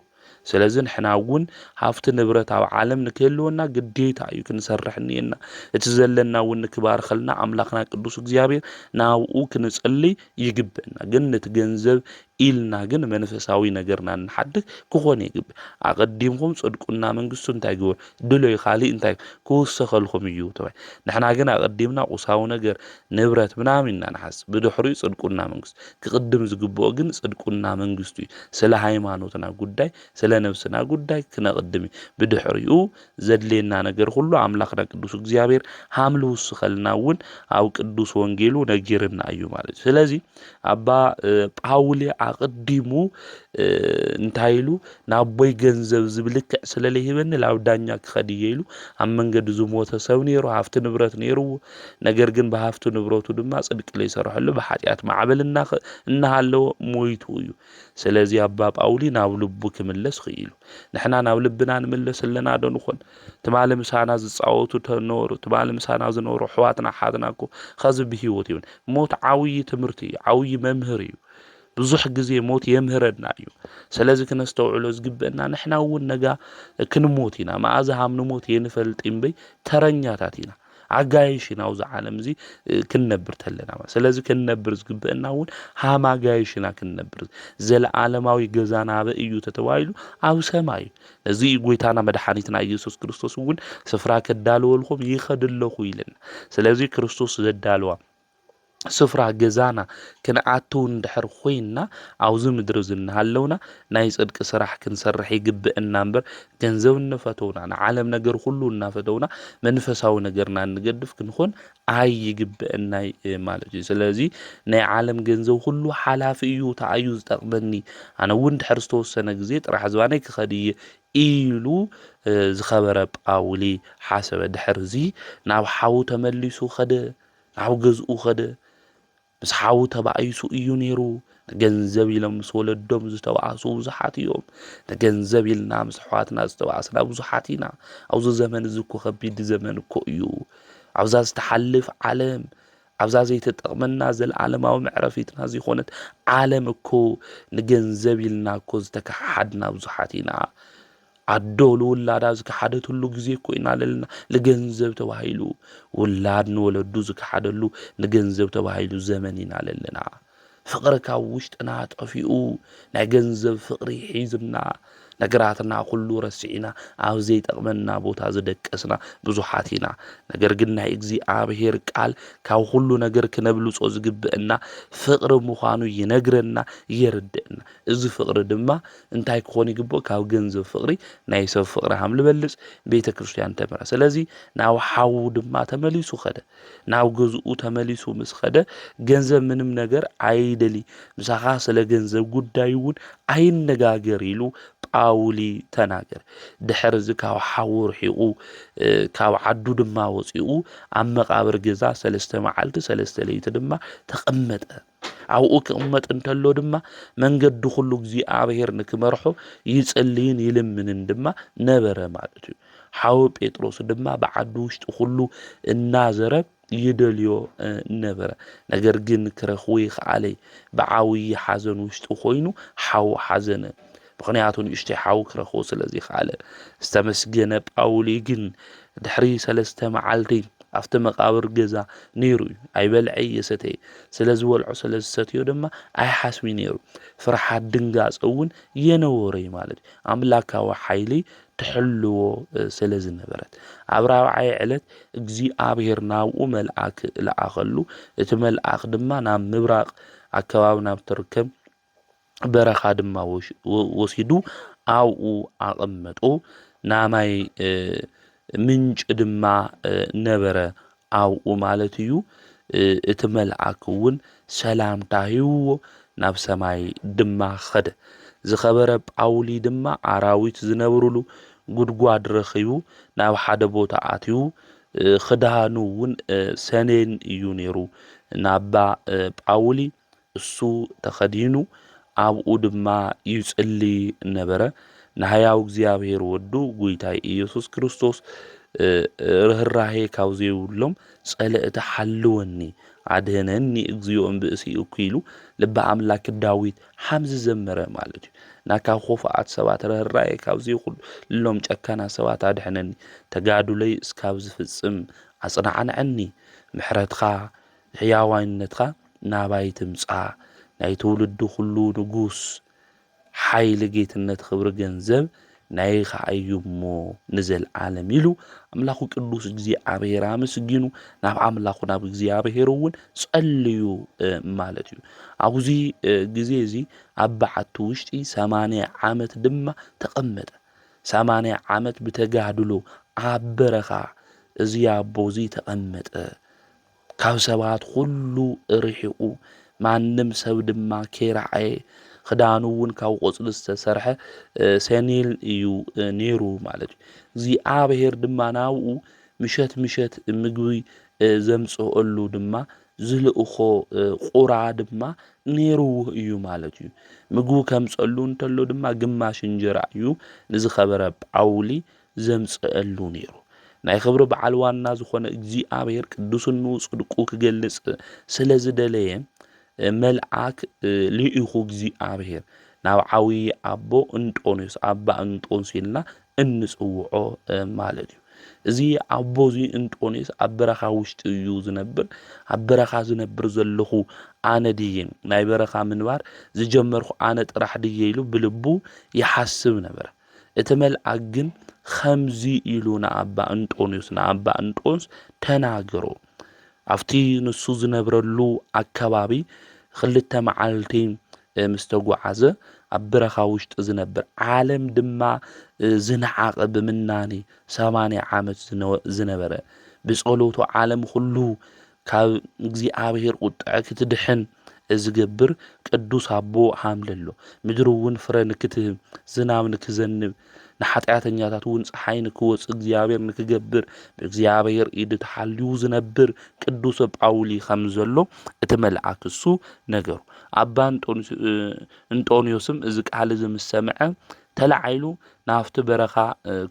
ስለዚህ ንሕናውን ሃፍቲ ንብረት ኣብ ዓለም ንክህልወና ግዴታ እዩ ክንሰርሕኒና እቲ ዘለና እውን ክባርኸልና አምላኽና ቅዱስ እግዚአብሔር ናብኡ ክንጸልይ ይግብእና ግን እቲ ገንዘብ ኢልና ግን መንፈሳዊ ነገርና ንሓድግ ክኾን ይግብ ኣቀዲምኩም ጽድቁና መንግስቱ እንታይ ግብር ድሎይ खाली እንታይ ክውሰኸልኩም እዩ ተባይ ንሕና ግን ኣቀዲምና ቁሳው ነገር ንብረት ምናምን ናንሐስ ብድሕሪኡ ጽድቁና መንግስት ክቅድም ዝግብኦ ግን ጽድቁና መንግስቱ ስለ ሃይማኖትና ጉዳይ ስለ ነፍስና ጉዳይ ክነቅድም ብድሕሪኡ ዘድሌና ነገር ሁሉ አምላኽና ቅዱስ እግዚአብሔር ሃምሉ ውስኸልናውን ኣብ ቅዱስ ወንጌሉ ነጊርና እዩ ማለት ስለዚህ አባ ጳውሊ አቀዲሙ እንታይሉ ናቦይ ገንዘብ ዝብልክ ስለለይበን ላውዳኛ ከዲየሉ ኣብ መንገድ ዝሞተ ሰብ ነይሩ ሃፍቲ ንብረት ነይሩ ነገር ግን በሃፍቱ ንብረቱ ድማ ጽድቅ ለይሰርሐሉ በኃጢአት ማዕበልና እናሃለው ሞይቱ እዩ ስለዚህ አባ ጳውሊ ናብ ልቡ ክምለስ ኽኢሉ ንሕና ናብ ልብና ንመለስለና ደንኾን ተማለ ምሳና ዝጻወቱ ተኖሩ ተማለ ምሳና ዝኖሩ ሕዋትና ሓድናኮ ኸዚ ብህይወት ይሁን ሞት ዓውይ ትምርቲ ዓውይ መምህር እዩ ብዙሕ ግዜ ሞት የምህረና እዩ ስለዚህ ክነስተውዕሎ ዝግብአና ንሕናውን ነጋ ክንሞት ኢና ማኣዛ ሃም ንሞት የንፈልጥ እምበይ ተረኛታት ኢና አጋይሽና አውዛ ዓለም እዚ ክንነብር ተለና ስለዚህ ክንነብር ዝግብአናውን ሃማ ጋይሽና ክንነብር ዘለዓለማዊ ገዛና በእዩ ተተዋይሉ ኣብ ሰማይ እዚ ጎይታና መድኃኒትና ኢየሱስ ክርስቶስ እውን ስፍራ ከዳልወልኩም ይኸድለኹ ይልና ስለዚህ ክርስቶስ ዘዳልዋ ስፍራ ገዛና ክንኣቱ እንድሕር ኮይና ኣብዚ ምድሪ ዝናሃለውና ናይ ጽድቂ ስራሕ ክንሰርሕ ይግብአና እምበር ገንዘብ እንፈተውና ንዓለም ነገር ሁሉ እናፈተውና መንፈሳዊ ነገርና እንገድፍ ክንኾን ኣይግብአና ማለት እዩ። ስለዚ ናይ ዓለም ገንዘብ ሁሉ ሓላፊ እዩ ተኣዩ ዝጠቕመኒ ኣነ እውን ድሕር ዝተወሰነ ግዜ ጥራሕ ዝባነይ ክኸድየ ኢሉ ዝኸበረ ጳውሊ ሓሰበ። ድሕር እዚ ናብ ሓዉ ተመሊሱ ኸደ፣ ናብ ገዝኡ ኸደ። ምስ ሓዉ ተባኢሱ እዩ ነይሩ። ንገንዘብ ኢሎም ምስ ወለዶም ዝተባኣሱ ብዙሓት እዮም። ንገንዘብ ኢልና ምስ ኣሕዋትና ዝተባኣስና ብዙሓት ኢና። ኣብዚ ዘመን እዚ እኮ ከቢድ ዘመን እኮ እዩ። ኣብዛ ዝተሓልፍ ዓለም፣ ኣብዛ ዘይተጠቕመና ዘለዓለማዊ መዕረፊትና ዘይኮነት ዓለም እኮ ንገንዘብ ኢልና እኮ ዝተካሓድና ብዙሓት ኢና። ኣዶ ንውላዳ ዝከሓደትሉ ግዜ እኮ ኢና ዘለና ንገንዘብ ተባሂሉ። ውላድ ንወለዱ ዝከሓደሉ ንገንዘብ ተባሂሉ ዘመን ኢና ዘለና። ፍቕሪ ካብ ውሽጥና ጠፊኡ ናይ ገንዘብ ፍቕሪ ሒዝና ነገራትና ኩሉ ረሲዕና ኣብ ዘይጠቕመና ቦታ ዝደቀስና ብዙሓት ኢና። ነገር ግን ናይ እግዚኣብሔር ቃል ካብ ኩሉ ነገር ክነብልጾ ዝግብአና ፍቕሪ ምዃኑ ይነግረና የርድአና። እዚ ፍቕሪ ድማ እንታይ ክኾን ይግብኦ? ካብ ገንዘብ ፍቕሪ ናይ ሰብ ፍቕሪ ሃም ልበልጽ ቤተ ክርስቲያን ተምራ። ስለዚ ናብ ሓዉ ድማ ተመሊሱ ኸደ፣ ናብ ገዝኡ ተመሊሱ ምስ ኸደ ገንዘብ ምንም ነገር ኣይደሊ፣ ምሳኻ ስለ ገንዘብ ጉዳይ እውን ኣይነጋገር ኢሉ ጳውሊ ተናገር። ድሕር እዚ ካብ ሓዉ ርሒቑ ካብ ዓዱ ድማ ወፂኡ ኣብ መቃብር ገዛ 3 መዓልቲ 3 ለይቲ ድማ ተቐመጠ። ኣብኡ ክቕመጥ እንተሎ ድማ መንገዲ ኩሉ እግዚኣብሔር ንክመርሖ ይጽልይን ይልምንን ድማ ነበረ ማለት እዩ። ሓዉ ጴጥሮስ ድማ ብዓዱ ውሽጢ ኩሉ እናዘረ ይደልዮ ነበረ። ነገር ግን ክረኽቦ ይከኣለይ። ብዓብዪ ሓዘን ውሽጢ ኮይኑ ሓዉ ሓዘነ። ምክንያቱ ንእሽተይ ሓዉ ክረኽቦ ስለዘይከኣለ ዝተመስገነ ጳውሊ ግን ድሕሪ 3 መዓልቲ ኣብቲ መቃብር ገዛ ነይሩ እዩ። ኣይበልዐ የሰተየ፣ ስለ ዝበልዖ ስለ ዝሰትዮ ድማ ኣይሓስቢ ነይሩ። ፍርሓት ድንጋፀ እውን የነበረዩ ማለት እዩ። ኣምላካዊ ሓይሊ ትሕልዎ ስለ ዝነበረት ኣብ 4ይ ዕለት እግዚኣብሔር ናብኡ መልኣክ ለኣኸሉ። እቲ መልኣክ ድማ ናብ ምብራቕ ኣከባቢ ናብ ትርከብ በረኻ ድማ ወሲዱ ኣብኡ ኣቐመጦ። ናማይ ምንጭ ድማ ነበረ ኣብኡ ማለት እዩ። እቲ መልኣክ እውን ሰላምታ ሂብዎ ናብ ሰማይ ድማ ኸደ። ዝኸበረ ጳውሊ ድማ ኣራዊት ዝነብሩሉ ጉድጓድ ረኺቡ ናብ ሓደ ቦታ ኣትዩ። ክዳኑ እውን ሰኔን እዩ ነይሩ ናባ ጳውሊ እሱ ተኸዲኑ ኣብኡ ድማ ይጽልይ ነበረ። ንሕያው እግዚኣብሔር ወዱ ጐይታይ ኢየሱስ ክርስቶስ ርህራሄ ካብ ዘይብሎም ጸልእቲ ሓልወኒ ኣድህነኒ እግዚኦ እምብእሲ እኩኢሉ ልበ ኣምላክ ዳዊት ሓምዚ ዘመረ ማለት እዩ። ናካብ ኾፉኣት ሰባት ርህራሄ ካብ ዘይብሎም ጨካና ሰባት ኣድሕነኒ፣ ተጋዱለይ እስካብ ዝፍጽም ኣጽናዕንዐኒ፣ ምሕረትኻ ሕያዋይነትኻ ናባይ ትምጻእ፣ ናይ ትውልዲ ኩሉ ንጉስ ሓይሊ ጌትነት ክብሪ ገንዘብ ናይኻ እዩ እሞ ንዘለዓለም ኢሉ ኣምላኹ ቅዱስ እግዚኣብሔር ኣመስጊኑ ናብ ኣምላኹ ናብ እግዚኣብሔር እውን ጸልዩ ማለት እዩ። ኣብዚ ግዜ እዚ ኣብ በዓቲ ውሽጢ 80 ዓመት ድማ ተቐመጠ። 80 ዓመት ብተጋድሎ ኣብ በረኻ እዚ ኣቦ እዚ ተቐመጠ። ካብ ሰባት ሁሉ ርሒቑ ማንም ሰብ ድማ ከይረኣየ ክዳኑ እውን ካብ ቆጽሊ ዝተሰርሐ ሰኔል እዩ ነይሩ ማለት እዩ። እግዚኣብሔር ድማ ናብኡ ምሸት ምሸት ምግቢ ዘምጽአሉ ድማ ዝልእኾ ቁራ ድማ ነይሩ እዩ ማለት እዩ። ምግቡ ከምጸሉ እንተሎ ድማ ግማሽ እንጀራ እዩ ንዝኸበረ ጳውሊ ዘምጽአሉ ነይሩ። ናይ ክብሪ በዓል ዋና ዝኾነ እግዚኣብሔር ቅዱስኑ ጽድቁ ክገልጽ ስለ ዝደለየ መልአክ ልኢኹ እግዚኣብሔር ናብ ዓብዪ ኣቦ እንጦንዮስ ኣባ እንጦንስ ኢልና እንጽውዖ ማለት እዩ። እዚ ኣቦ እዚ እንጦንዮስ ኣብ በረኻ ውሽጢ እዩ ዝነብር። ኣብ በረኻ ዝነብር ዘለኹ ኣነ ድየ ናይ በረኻ ምንባር ዝጀመርኩ ኣነ ጥራሕ ድየ ኢሉ ብልቡ ይሓስብ ነበረ። እቲ መልአክ ግን ከምዚ ኢሉ ንኣባ እንጦንዮስ ንኣባ እንጦንስ ተናገሮ። ኣፍቲ ንሱ ዝነብረሉ ኣከባቢ ክልተ መዓልቲ ምስተጓዓዘ ኣብ በረኻ ውሽጢ ዝነብር ዓለም ድማ ዝነዓቐ ብምናኔ 80 ዓመት ዝነበረ ብጸሎቱ ዓለም ኩሉ ካብ እግዚኣብሔር ቁጥዐ ክትድሕን ዝገብር ቅዱስ ኣቦ ሃምለሎ ምድሪ እውን ፍረ ንክትህብ ዝናብ ንክዘንብ ንኃጢአተኛታት እውን ፀሓይ ንክወፅእ እግዚአብሔር ንክገብር ብእግዚአብሔር ኢድ ተሓልዩ ዝነብር ቅዱስ ጳውሊ ከም ዘሎ እቲ መልአክ እሱ ነገሩ ኣባ እንጦንዮስም እዚ ቃል ዝምሰምዐ ተላዓይሉ ናፍቲ በረኻ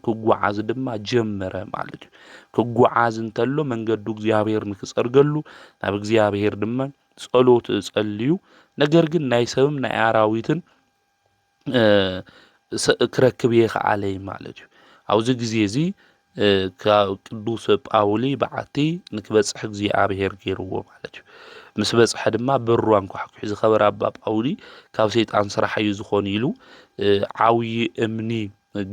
ክጓዓዝ ድማ ጀመረ ማለት እዩ ክጓዓዝ እንተሎ መንገዱ እግዚአብሔር ንክጸርገሉ ናብ እግዚአብሔር ድማ ጸሎት ጸልዩ ነገር ግን ናይ ሰብም ናይ አራዊትን ክረክብ ይኽአለይ ማለት እዩ ኣብዚ ግዜ እዚ ቅዱስ ጳውሊ በዓቲ ንክበጽሕ እግዚአብሔር ገይርዎ ማለት እዩ ምስ በጽሐ ድማ በሩ አንኳሕኩሕ ዝኸበረ ኣባ ጳውሊ ካብ ሰይጣን ስራሕ እዩ ዝኾን ኢሉ ዓውይ እምኒ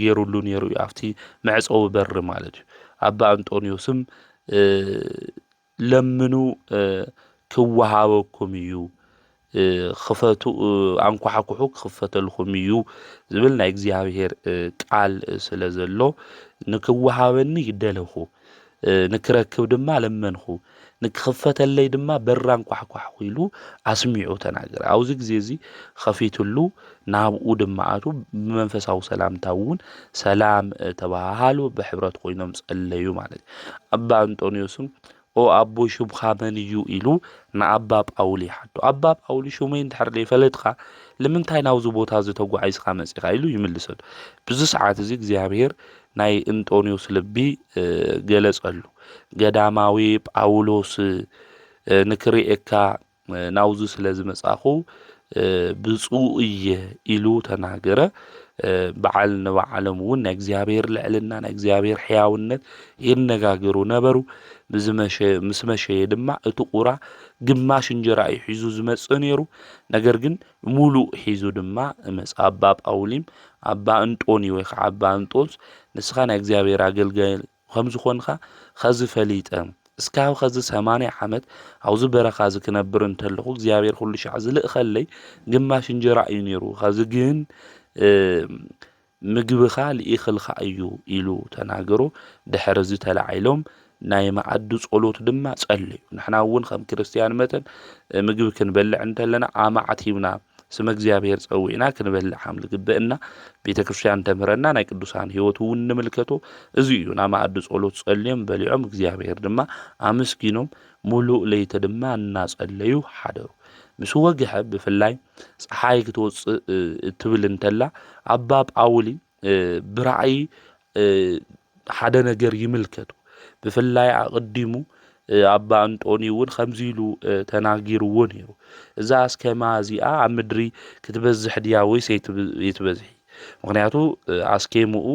ገይሩሉ ነይሩ ኣብቲ መዕጸው በር ማለት እዩ ኣባ አንጦንዮስም ለምኑ ክወሃበኩም እዩ خفتو አንኳሕኩሑ ክፍተልኩም እዩ ዝብል ናይ እግዚአብሔር ቃል ስለዘሎ ንክወሃበኒ ይደለኹ ንክረክብ ድማ ለመንኹ ንክፍተለይ ድማ በራን ኳሕኳሕ ኢሉ አስሚዑ ተናገረ ኣብዚ ግዜ እዚ ከፊትሉ ናብኡ ድማ አቱ በመንፈሳዊ ሰላምታውን ሰላም ተባሃሉ በህብረት ኮይኖም ጸለዩ ማለት አባ አንጦንዮስም ኦ አቦ ሹብኻ መን እዩ ኢሉ ንኣባ ጳውሊ ሓዶ ኣባ ጳውሊ ሹመይ እንድሕር ዘይፈለጥካ ንምንታይ ናብዚ ቦታ ዝተጓዓዝካ መጺኻ ኢሉ ይምልሰሉ ብዙ ሰዓት እዚ እግዚአብሔር ናይ እንጦንዮስ ልቢ ገለጸሉ ገዳማዊ ጳውሎስ ንክሪኤካ ናውዚ ስለዝመጻኹ ብፁዕ እየ ኢሉ ተናገረ በዓል ንበዓለም እውን ናይ እግዚአብሔር ልዕልና ናይ እግዚአብሔር ሕያውነት ይነጋገሩ ነበሩ ምስ መሸየ ድማ እቲ ቁራ ግማሽ እንጀራ ሒዙ ዝመጽእ ነይሩ ነገር ግን ሙሉእ ሒዙ ድማ መጽ ኣባ ጳውሊም ኣባ እንጦኒ ወይ ከዓ ኣባ እንጦንስ ንስኻ ናይ እግዚአብሔር አገልጋይ ከም ዝኾንካ ከዚ ፈሊጠ እስካብ ከዚ 80 ዓመት ኣብዚ በረኻ ዝክነብር እንተለኹ እግዚአብሔር ኩሉ ሻዕ ዝልእኸለይ ግማሽ እንጀራ እዩ ነይሩ ከዚ ግን ምግብኻ ልኢኽልካ እዩ ኢሉ ተናገሩ ድሕሪ እዚ ተላዓይሎም ናይ ማዕዱ ጸሎት ድማ ጸልዩ ንሕና እውን ከም ክርስቲያን መተን ምግብ ክንበልዕ እንተለና ኣማዕቲብና ስመ እግዚአብሔር ጸዊዕና ክንበልዕ ከም ዝግበአና ቤተክርስቲያን ተምህረና ናይ ቅዱሳን ሕይወት እውን ንምልከቶ እዚ እዩ ና ማዕዱ ጸሎት ጸልዮም በሊዖም እግዚአብሔር ድማ አመስጊኖም ሙሉእ ለይቲ ድማ እናጸለዩ ሓደሩ ምስ ወግሐ ብፍላይ ፀሓይ ክትወጽእ ትብል እንተላ ኣባ ጳውሊ ብራእይ ሓደ ነገር ይምልከቱ ብፍላይ አቅዲሙ ኣባ አንጦኒ እውን ከምዚሉ ተናጊርዎ ነይሩ እዛ አስከማ እዚኣ ኣብ ምድሪ ክትበዝሕ ድያ ወይስ ይትበዝሒ ምክንያቱ አስኬሙኡ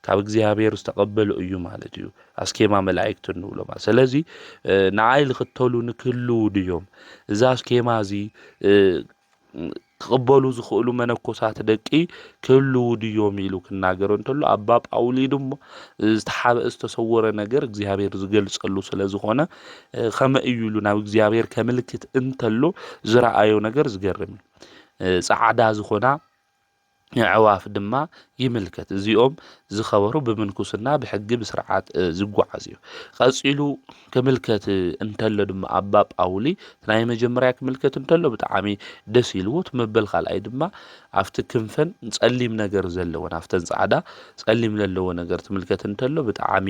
ካብ እግዚአብሔር ዝተቀበሉ እዩ ማለት እዩ አስኬማ መላእክት ንብሎ ማለት ስለዚ ንዓይ ልክተሉ ንክሉ ድዮም እዛ አስኬማ እዚ ክቅበሉ ዝኽእሉ መነኮሳት ደቂ ክሉ ድዮም ኢሉ ክናገሩ እንተሎ ኣባ ጳውሊ ድማ ዝተሰወረ ነገር እግዚአብሔር ዝገልጸሉ ስለዝኾነ ከመ እዩሉ ናብ እግዚአብሔር ከምልክት እንተሎ ዝረአዮ ነገር ዝገርም ጻዕዳ ዝኾና ዕዋፍ ድማ ይምልከት እዚኦም ዝኸበሩ ብምንኩስና ብሕጊ ብስርዓት ዝጓዓዝ እዩ ቀጺሉ ከምልከት እንተሎ ድማ ኣባ ጳውሊ ናይ መጀመርያ ከምልከት እንተሎ ብጣዕሚ ደስ ኢልዎ ትመበል ካልኣይ ድማ ኣብቲ ክንፈን ጸሊም ነገር ዘለዎ ናፍተን ጻዕዳ ጸሊም ዘለዎ ነገር ትምልከት እንተሎ ብጣዕሚ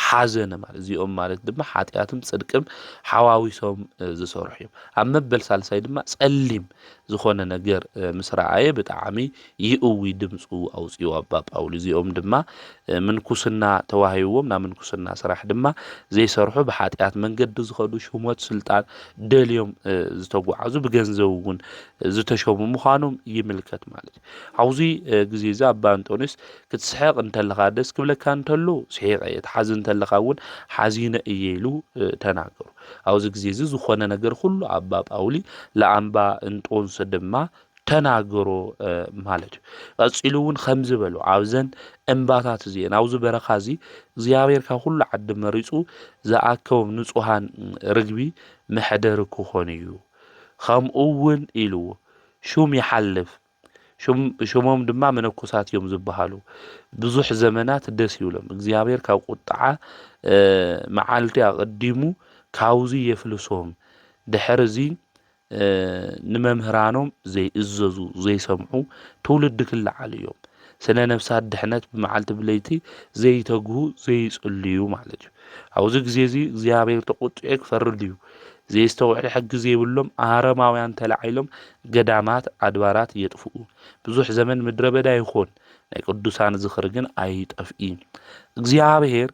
ሓዘነ ማለት እዚኦም ማለት ድማ ኃጢአትም ጽድቅም ሓዋዊሶም ዝሰርሑ እዮም ኣብ መበል ሳልሳይ ድማ ጸሊም ዝኾነ ነገር ምስራአየ ብጣዕሚ ይእዊ ድምፁ ኣውጽኡ ኣባ ጳውሊ እዚኦም ድማ ምንኩስና ተዋሂቦም ና ምንኩስና ስራሕ ድማ ዘይሰርሑ በኃጢአት መንገዲ ዝኸዱ ሹመት ስልጣን ደልዮም ዝተጓዓዙ ብገንዘብ እውን ዝተሾሙ ምዃኖም ይምልከት ማለት ኣብዚ ግዜ እዚ ኣባ አንጦንስ ክትስሕቅ እንተለኻ ደስ ክብለካ እንተሎ ስሒቀ ትሓዝን እንተለኻ እውን ሓዚነ እየ ኢሉ ተናገሩ ኣብዚ ግዜ እዚ ዝኾነ ነገር ሁሉ ኣባ ጳውሊ ለኣምባ እንጦንስ ድማ ተናገሮ ማለት እዩ ቀጽሉ እውን ከምዝ በሉ ኣብዘን እምባታት እዚአን ኣብዙ በረኻ እዚ እግዚአብሔር ካብ ኩሉ ዓዲ መሪጹ ዝኣከቦም ንጹሃን ርግቢ መሕደሪ ክኾኑ እዩ ከምኡ እውን ኢልዎ ሹም ይሓልፍ ሹሞም ድማ መነኮሳት እዮም ዝበሃሉ ብዙሕ ዘመናት ደስ ይብሎም እግዚአብሔር ካብ ቁጣዓ መዓልቲ ኣቀዲሙ ካውዚ የፍልሶም ድሕርዚ ንመምህራኖም ዘይእዘዙ ዘይሰምዑ ትውልድ ክልዓል እዮም ስነ ነፍሳት ድሕነት ብመዓልቲ ብለይቲ ዘይተግሁ ዘይጽልዩ ማለት እዩ ኣብዚ ግዜ እዚ እግዚአብሔር ተቆጥዑ ክፈርድ እዩ ዘይስተውዕል ሕጊ ዘይብሎም ኣረማውያን ተላዒሎም ገዳማት ኣድባራት የጥፍኡ ብዙሕ ዘመን ምድረ በዳ ይኾን ናይ ቅዱሳን ዝኽሪ ግን ኣይጠፍኢ እግዚአብሔር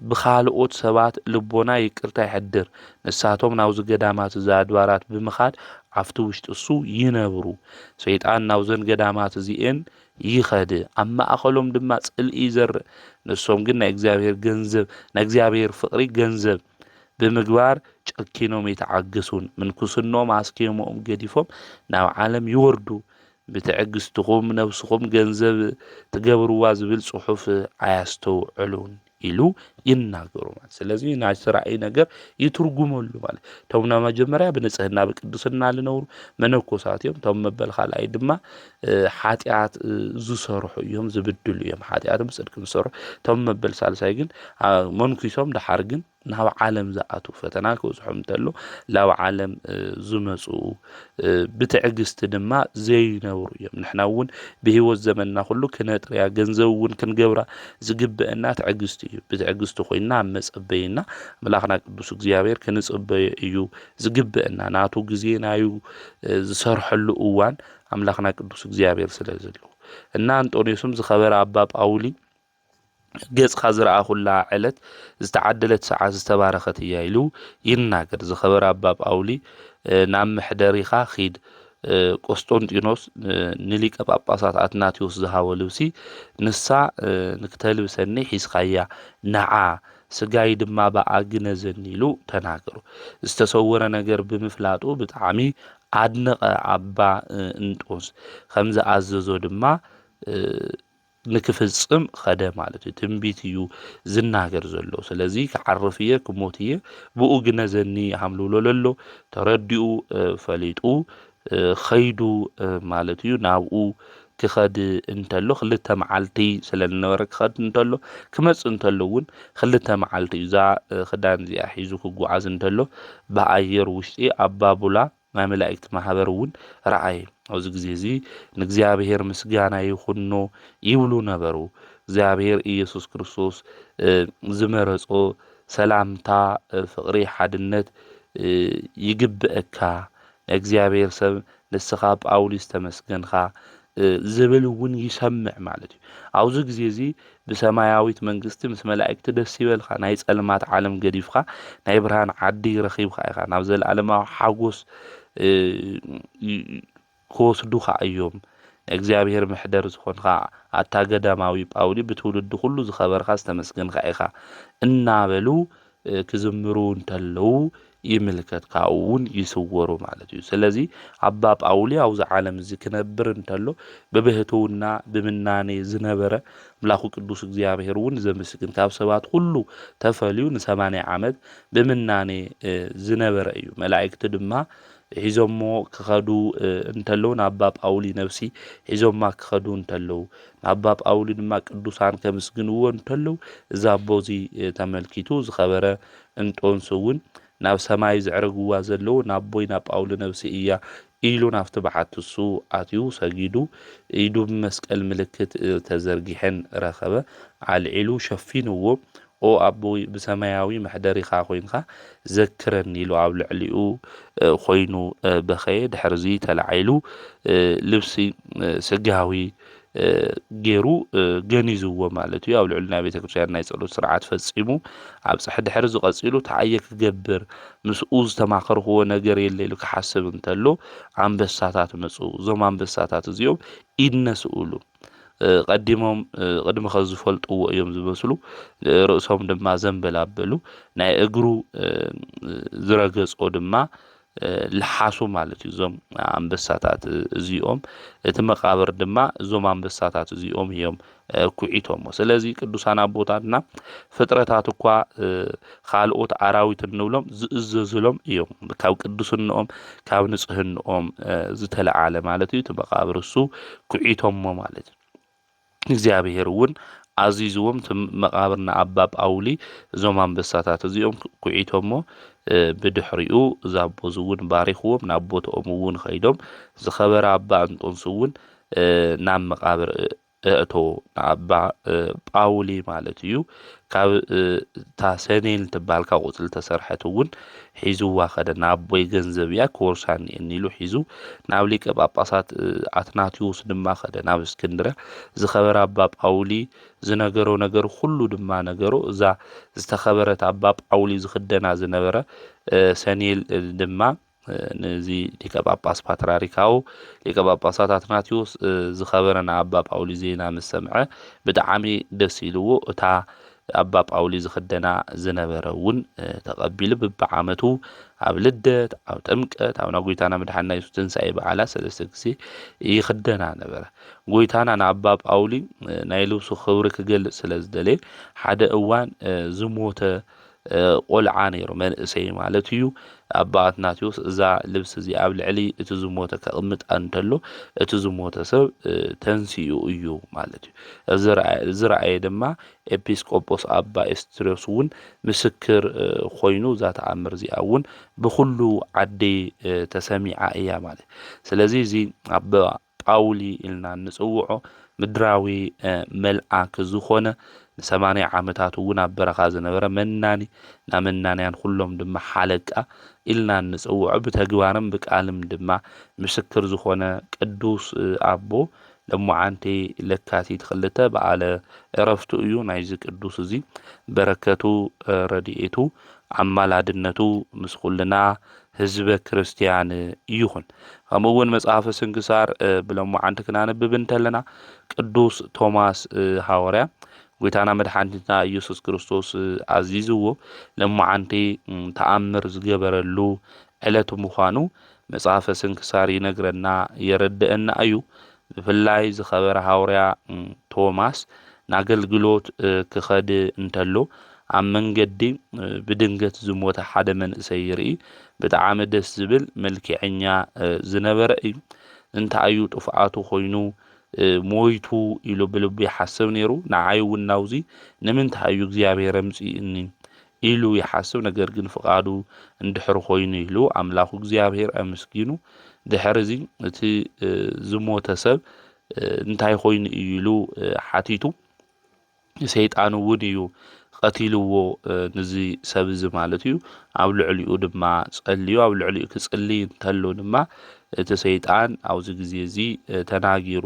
ብኻልኦት ሰባት ልቦና ይቅርታ ይሕድር ንሳቶም ናብዚ ገዳማት ኣድባራት ብምኻድ ኣብቲ ውሽጢ እሱ ይነብሩ ሰይጣን ናብዘን ገዳማት እዚአን ይኸድ ኣብ ማእኸሎም ድማ ጽልኢ ዘርእ ንሶም ግን ናይ እግዚአብሔር ገንዘብ ናይ እግዚአብሔር ፍቕሪ ገንዘብ ብምግባር ጨኪኖም ይተዓግሱን ምንኩስኖም ኣስኪሞም ገዲፎም ናብ ዓለም ይወርዱ ብትዕግስትኹም ነብስኹም ገንዘብ ትገብርዋ ዝብል ጽሑፍ ኣያስተውዕሉን ኢሉ ይናገሩ ማለት ስለዚህ ናይ ስራይ ነገር ይትርጉመሉ ማለት ተውና መጀመሪያ በንጽህና በቅድስና ልነውሩ መነኮሳት እዮም ተው መበል ኻልኣይ ድማ ኃጢአት ዝሰርሑ እዮም ዝብድሉ እዮም ኃጢአትም ጽድቅም ዝሰርሑ ተው መበል ሳልሳይ ግን መንኩሶም ድሓር ግን ናብ ዓለም ዝኣቱ ፈተና ክውጽሖም ተሎ ናብ ዓለም ዝመጹ ብትዕግስት ድማ ዘይነብሩ እዮም ንሕና እውን ብህይወት ዘመንና ሁሉ ክነጥርያ ገንዘብ እውን ክንገብራ ዝግብአና ትዕግስት እዩ ብትዕግስት ኮይና መጸበይና መላኽና ቅዱስ እግዚአብሔር ክንጽበይ እዩ ዝግብአና ናቱ ግዜ ናዩ ዝሰርሐሉ እዋን አምላኽና ቅዱስ እግዚአብሔር ስለዘሎ እና አንጦኒዮስም ዝኸበረ አባ ጳውሊ ገጽ خزرአ ሁላ ዕለት ዝተዓደለት ሰዓት ዝተባረኸት እያ ኢሉ ይናገር ዝኸበረ አባ ጳውሊ ናብ ምሕደሪኻ ኺድ ቆስጦንጢኖስ ንሊቀ ጳጳሳት አትናቴዎስ ዝሃቦ ልብሲ ንሳ ንክተልብሰኒ ሒስኻያ ነዓ ስጋይ ድማ በአግነዘኒ ኢሉ ተናገሩ ዝተሰወረ ነገር ብምፍላጡ ብጣዕሚ አድነቀ አባ እንጦንስ ከምዛ አዘዞ ድማ ንክፍጽም ኸደ ማለት እዩ ትንቢት እዩ ዝናገር ዘሎ ስለዚህ ከዓርፍየ ክሞትየ ብኡ ግነዘኒ hamluሎሎ ተረዲኡ ፈሊጡ ኸይዱ ማለት እዩ ናብኡ ክኸድ እንተሎ ክልተ መዓልቲ ስለነበረ ክኸድ እንተሎ ክመጽ እንተሎ እውን ክልተ መዓልቲ እዛ ክዳን እዚኣ ሒዙ ክጓዓዝ እንተሎ በአየር ውሽጢ አባቡላ ናይ መላእክት ማህበር እውን ረአየ ኣብዚ ግዜ እዚ ንእግዚአብሔር ምስጋና ይኹኖ ይብሉ ነበሩ እግዚአብሔር ኢየሱስ ክርስቶስ ዝመረጾ ሰላምታ ፍቅሪ ሓድነት ይግብአካ እግዚአብሔር ሰብ ንስኻ ጳውሎስ ተመስገንኻ ዝብል እውን ይሰምዕ ማለት እዩ ኣብዚ ግዜ እዚ ብሰማያዊት መንግስቲ ምስ መላእክት ደስ ይበልኻ ናይ ጸልማት ዓለም ገዲፍኻ ናይ ብርሃን ዓዲ ረኺብኻ ኢኻ ናብ ዘለዓለማዊ ሓጎስ ክወስዱኻ እዮም እግዚአብሔር ምሕደር ዝኾንኻ ኣታገዳማዊ ጳውሊ ብትውልድ ሁሉ ዝኸበርኻ ዝተመስገንኻ ኢኻ እናበሉ ክዝምሩ እንተለው ይምልከት ካውን ይስወሩ ማለት እዩ ስለዚህ አባ ጳውሊ ኣብዛ ዓለም እዚ ክነብር እንተሎ በብህቱና ብምናኔ ዝነበረ አምላኹ ቅዱስ እግዚአብሔር እውን ዘመስግን ካብ ሰባት ሁሉ ተፈልዩ ን80 ዓመት ብምናኔ ዝነበረ እዩ መላእክት ድማ ሒዞሞ ክኸዱ እንተለው አባ ጳውሊ ነፍሲ ሒዞማ ክኸዱ እንተለው አባ ጳውሊ ድማ ቅዱሳን ከምስግንዎ እንተለው እዛ ቦዚ ተመልኪቱ ዝኸበረ እንጦንስ እውን ናብ ሰማይ ዝዕረግዋ ዘለው ናብ ቦይና ጳውሊ ነፍሲ እያ ኢሉ ናፍቲ በዓትሱ ኣትዩ ሰጊዱ ኢዱ መስቀል ምልክት ተዘርጊሐን ረኸበ አልዒሉ ሸፊንዎ ኦ አቦይ ብሰማያዊ መሕደሪኻ ኮይንካ ዘክረኒ ኢሉ ኣብ ልዕሊኡ ኮይኑ በኸየ ድሕርዚ ተላዒሉ ልብሲ ስጋዊ ገይሩ ገኒዝዎ ማለት እዩ ኣብ ልዕሊ ናይ ቤተክርስትያን ናይ ጸሎት ስርዓት ፈጺሙ ኣብ ጽሕ ድሕሪ ዝቐጺሉ ተዓየ ክገብር ምስኡ ዝተማኸርኽዎ ነገር የለ ኢሉ ክሓስብ እንተሎ አንበሳታት መጹ ዞም አንበሳታት እዚኦም ይነስኡሉ ቀዲሞም ቅድሚ ከዝፈልጥዎ እዮም ዝመስሉ ርእሶም ድማ ዘንበላበሉ ናይ እግሩ ዝረገጾ ድማ لحاسو مالتي زوم أنبساتات زيوم تمقابر دما زوم أنبساتات زيوم هيوم كوعيتهم سلازي قدوسان أبوتاتنا فترتات እኳ ካልኦት አራዊት እንብሎም ዝእዘዝሎም እዮም ካብ ቅዱስነኦም ካብ ንጽህናኦም ዝተለዓለ ማለት እዩ ተመቃብር እሱ ኩዒቶሞ ማለት እግዚአብሔር እውን አዚዝዎም መቃብርና አባ ጳውሊ ዞም አንበሳታት እዚኦም ኩዒቶሞ ብድሕሪኡ ዛቦ ዝውን ባሪኽዎም ናብ ቦታኦም እውን ኸይዶም ዝኸበረ አባ እንጦንስ እውን ናብ መቃብር እቶ አባ ጳውሊ ማለት እዩ ካብ ታሰኔል ትባል ካብ ቁጽል ተሰርሐት እውን ሒዙዋ ኸደ ናብ ቦይ ገንዘብያ ኮርሳን እንይሉ ሒዙ ናብ ሊቀ ጳጳሳት አትናቲዮስ ድማ ኸደ ናብ እስክንድርያ ዝኸበረ አባ ጳውሊ ዝነገሮ ነገር ሁሉ ድማ ነገሮ እዛ ዝተኸበረት አባ ጳውሊ ዝኽደና ዝነበረ ሰኔል ድማ ነዚ ሊቀ ጳጳስ ፓትርያርካው ሊቀ ጳጳሳት አትናቲዮስ ዝኸበረና አባ ጳውሊ ዜና መሰምዐ ብጣዕሚ ደስ ኢልዎ እታ አባ ጳውሊ ዝኽደና ዝነበረውን ተቀቢሉ በዓመቱ ኣብ ልደት ኣብ ጥምቀት ኣብ ናጎይታና መድኃኒትና ኢየሱስ ትንሣኤ በዓላ ሰለስተ ግዜ ይኽደና ነበረ ጎይታና ንአባ ጳውሊ ናይ ልብሱ ክብሪ ክገልጽ ስለዝደለየ ሓደ እዋን ዝሞተ ቆልዓ ነይሩ መንእሰይ ማለት እዩ አባ አትናቲዮስ እዛ ልብስ እዚ ኣብ ልዕሊ እቲ ዝሞተ ከቅምጥ እንተሎ እቲ ዝሞተ ሰብ ተንሲኡ እዩ ማለት እዩ ዝረአየ ድማ ኤጲስቆጶስ አባ ኤስትሮስ እውን ምስክር ኮይኑ ዛ ተኣምር እዚኣ እውን ብኩሉ ዓዲ ተሰሚዓ እያ ማለት ስለዚ እዚ አባ ጳውሊ ኢልና ንጽውዖ ምድራዊ መልአክ ዝኾነ 80 ዓመታት እውን ኣብ በረኻ ዝነበረ መናኒ ናመናንያን ሁሎም ድማ ሓለቃ ኢልና ንጽውዖ ብተግባርም ብቃልም ድማ ምስክር ዝኾነ ቅዱስ አቦ ለሙዓንቲ ለካቲት 2 በዓለ ዕረፍቱ እዩ ናይዚ ቅዱስ እዚ በረከቱ ረድኤቱ አማላድነቱ ምስ ኩልና ህዝበ ክርስቲያን ይሁን ከምኡውን መጽሐፈ ስንክሳር ብለሙዓንቲ ክናነብብ እንተለና ቅዱስ ቶማስ ሐዋርያ ጎይታና መድኃኒትና ኢየሱስ ክርስቶስ አዚዝዎ ለሙዓንቲ ተአምር ዝገበረሉ ዕለት ምዃኑ መጽሐፈ ስንክሳር ይነግረና የረድአና እዩ ብፍላይ ዝኸበረ ሐዋርያ ቶማስ ናገልግሎት ክኸድ እንተሎ ኣብ መንገዲ ብድንገት ዝሞተ ሓደ መንእሰይ ይርኢ ብጣዕሚ ደስ ዝብል መልክዐኛ ዝነበረ እዩ እንታይ እዩ ጥፍኣቱ ኮይኑ ሞይቱ ኢሉ ብልቡ ይሓስብ ነይሩ ንዓይ እውን ናውዚ ንምንታይ እዩ እግዚአብሔር ኣምፂእኒ ኢሉ ይሓስብ ነገር ግን ፍቃዱ እንድሕር ኮይኑ ኢሉ አምላኹ እግዚአብሔር ኣመስጊኑ ድሕር እዚ እቲ ዝሞተ ሰብ እንታይ ኮይኑ ኢሉ ሓቲቱ ሰይጣን እውን እዩ ቀቲልዎ ንዚ ሰብ እዚ ማለት እዩ ኣብ ልዕሊኡ ድማ ጸልዩ ኣብ ልዕሊኡ ክጽልይ እንተሎ ድማ እቲ ሰይጣን ኣብዚ ግዜ እዚ ተናጊሩ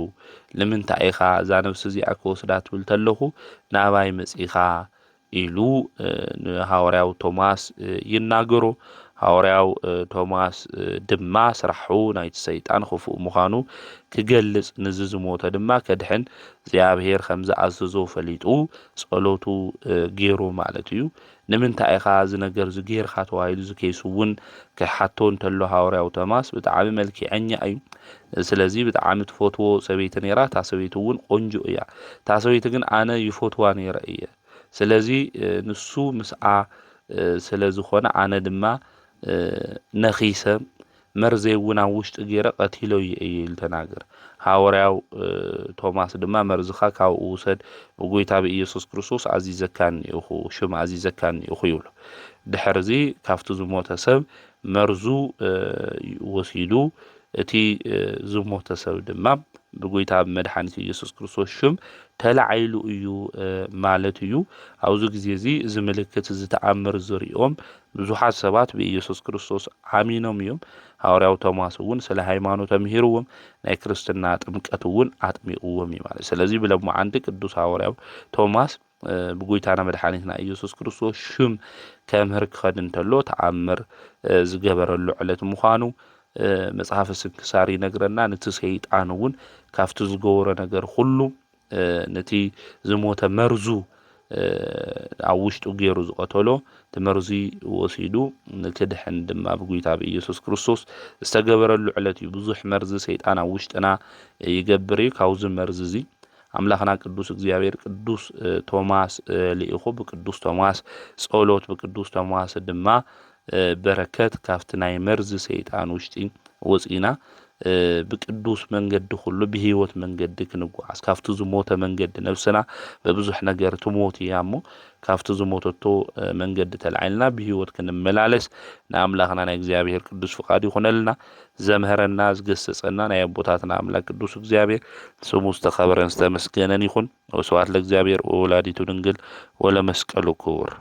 ንምንታይ ኢኻ እዛ ነፍሲ እዚኣ ክወስዳ ትብል ተለኹ ናባይ መጺኻ ኢሉ ንሐዋርያው ቶማስ ይናገሮ ሐዋርያው ቶማስ ድማ ስራሑ ናይቲ ሰይጣን ክፉእ ምዃኑ ክገልጽ ንዚ ዝሞተ ድማ ከድሕን እግዚአብሔር ከም ዝኣዘዞ ፈሊጡ ጸሎቱ ገይሩ ማለት እዩ ንምንታይ ኢኻ እዚ ነገር ዝጌርካ ተባሂሉ ዝኬሱ እውን ክሓቶ እንተሎ ሐዋርያው ቶማስ ብጣዕሚ መልክዐኛ እዩ ስለዚ ብጣዕሚ ትፈትዎ ሰበይቲ ነይራ እታ ሰበይቲ እውን ቆንጆ እያ እታ ሰበይቲ ግን ኣነ ይፈትዋ ነይረ እየ ስለዚ ንሱ ምስኣ ስለዝኾነ ኣነ ድማ ነኺሰ መርዘይ እውን ኣብ ውሽጢ ገይረ ቀቲሎ ይል ተናገር ሐዋርያው ቶማስ ድማ መርዝኻ ካብኡ ውሰድ ብጎይታ ብኢየሱስ ክርስቶስ ኣዚዘካኒ ኢኹ ሽም ኣዚዘካኒ ኢኹ ይብሎ ድሕር እዚ ካብቲ ዝሞተ ሰብ መርዙ ወሲዱ እቲ ዝሞተ ሰብ ድማ ብጎይታ መድኃኒት ኢየሱስ ክርስቶስ ሽም ተላዓይሉ እዩ ማለት እዩ ኣብዚ ግዜ እዚ ዝምልክት ዝተኣምር ዝሪኦም ብዙሓት ሰባት ብኢየሱስ ክርስቶስ ኣሚኖም እዮም ሐዋርያው ቶማስ እውን ስለ ሃይማኖት ኣምሂርዎም ናይ ክርስትና ጥምቀት እውን ኣጥሚቅዎም እዩ ማለት ስለዚ ብለሙዓንቲ ቅዱስ ሐዋርያው ቶማስ ብጎይታና መድኃኒትና ኢየሱስ ክርስቶስ ሽም ከምህር ክኸድ እንተሎ ተኣምር ዝገበረሉ ዕለት ምዃኑ መጽሐፈ ስንክሳር ይነግረና ነቲ ሰይጣን እውን ካብቲ ዝገበሮ ነገር ሁሉ ነቲ ዝሞተ መርዙ ኣብ ውሽጡ ገይሩ ዝቀተሎ ትመርዚ ወሲዱ ንክድሕን ድማ ብጎይታ ብኢየሱስ ክርስቶስ ዝተገበረሉ ዕለት እዩ። ብዙሕ መርዚ ሰይጣን ኣብ ውሽጥና ይገብር እዩ። ካብዚ መርዚ እዚ ኣምላኽና ቅዱስ እግዚአብሔር ቅዱስ ቶማስ ልኢኹ ብቅዱስ ቶማስ ጸሎት ብቅዱስ ቶማስ ድማ በረከት ካብቲ ናይ መርዚ ሰይጣን ውሽጢ ወፂና ብቅዱስ መንገዲ ኩሉ ብህይወት መንገዲ ክንጓዓዝ ካብቲ ዝሞተ መንገዲ ነፍስና በብዙሕ ነገር ትሞት እያ እሞ ካብቲ ዝሞተቶ መንገዲ ተላዒልና ብህይወት ክንመላለስ ንኣምላኽና ናይ እግዚአብሔር ቅዱስ ፍቃድ ይኹነልና። ዘምሃረና ዝገሰጸና ናይ ኣቦታትና ኣምላክ ቅዱስ እግዚአብሔር ስሙ ዝተኸበረን ዝተመስገነን ይኹን። ወስብሐት ለእግዚአብሔር ወወላዲቱ ድንግል ወለመስቀሉ ክቡር።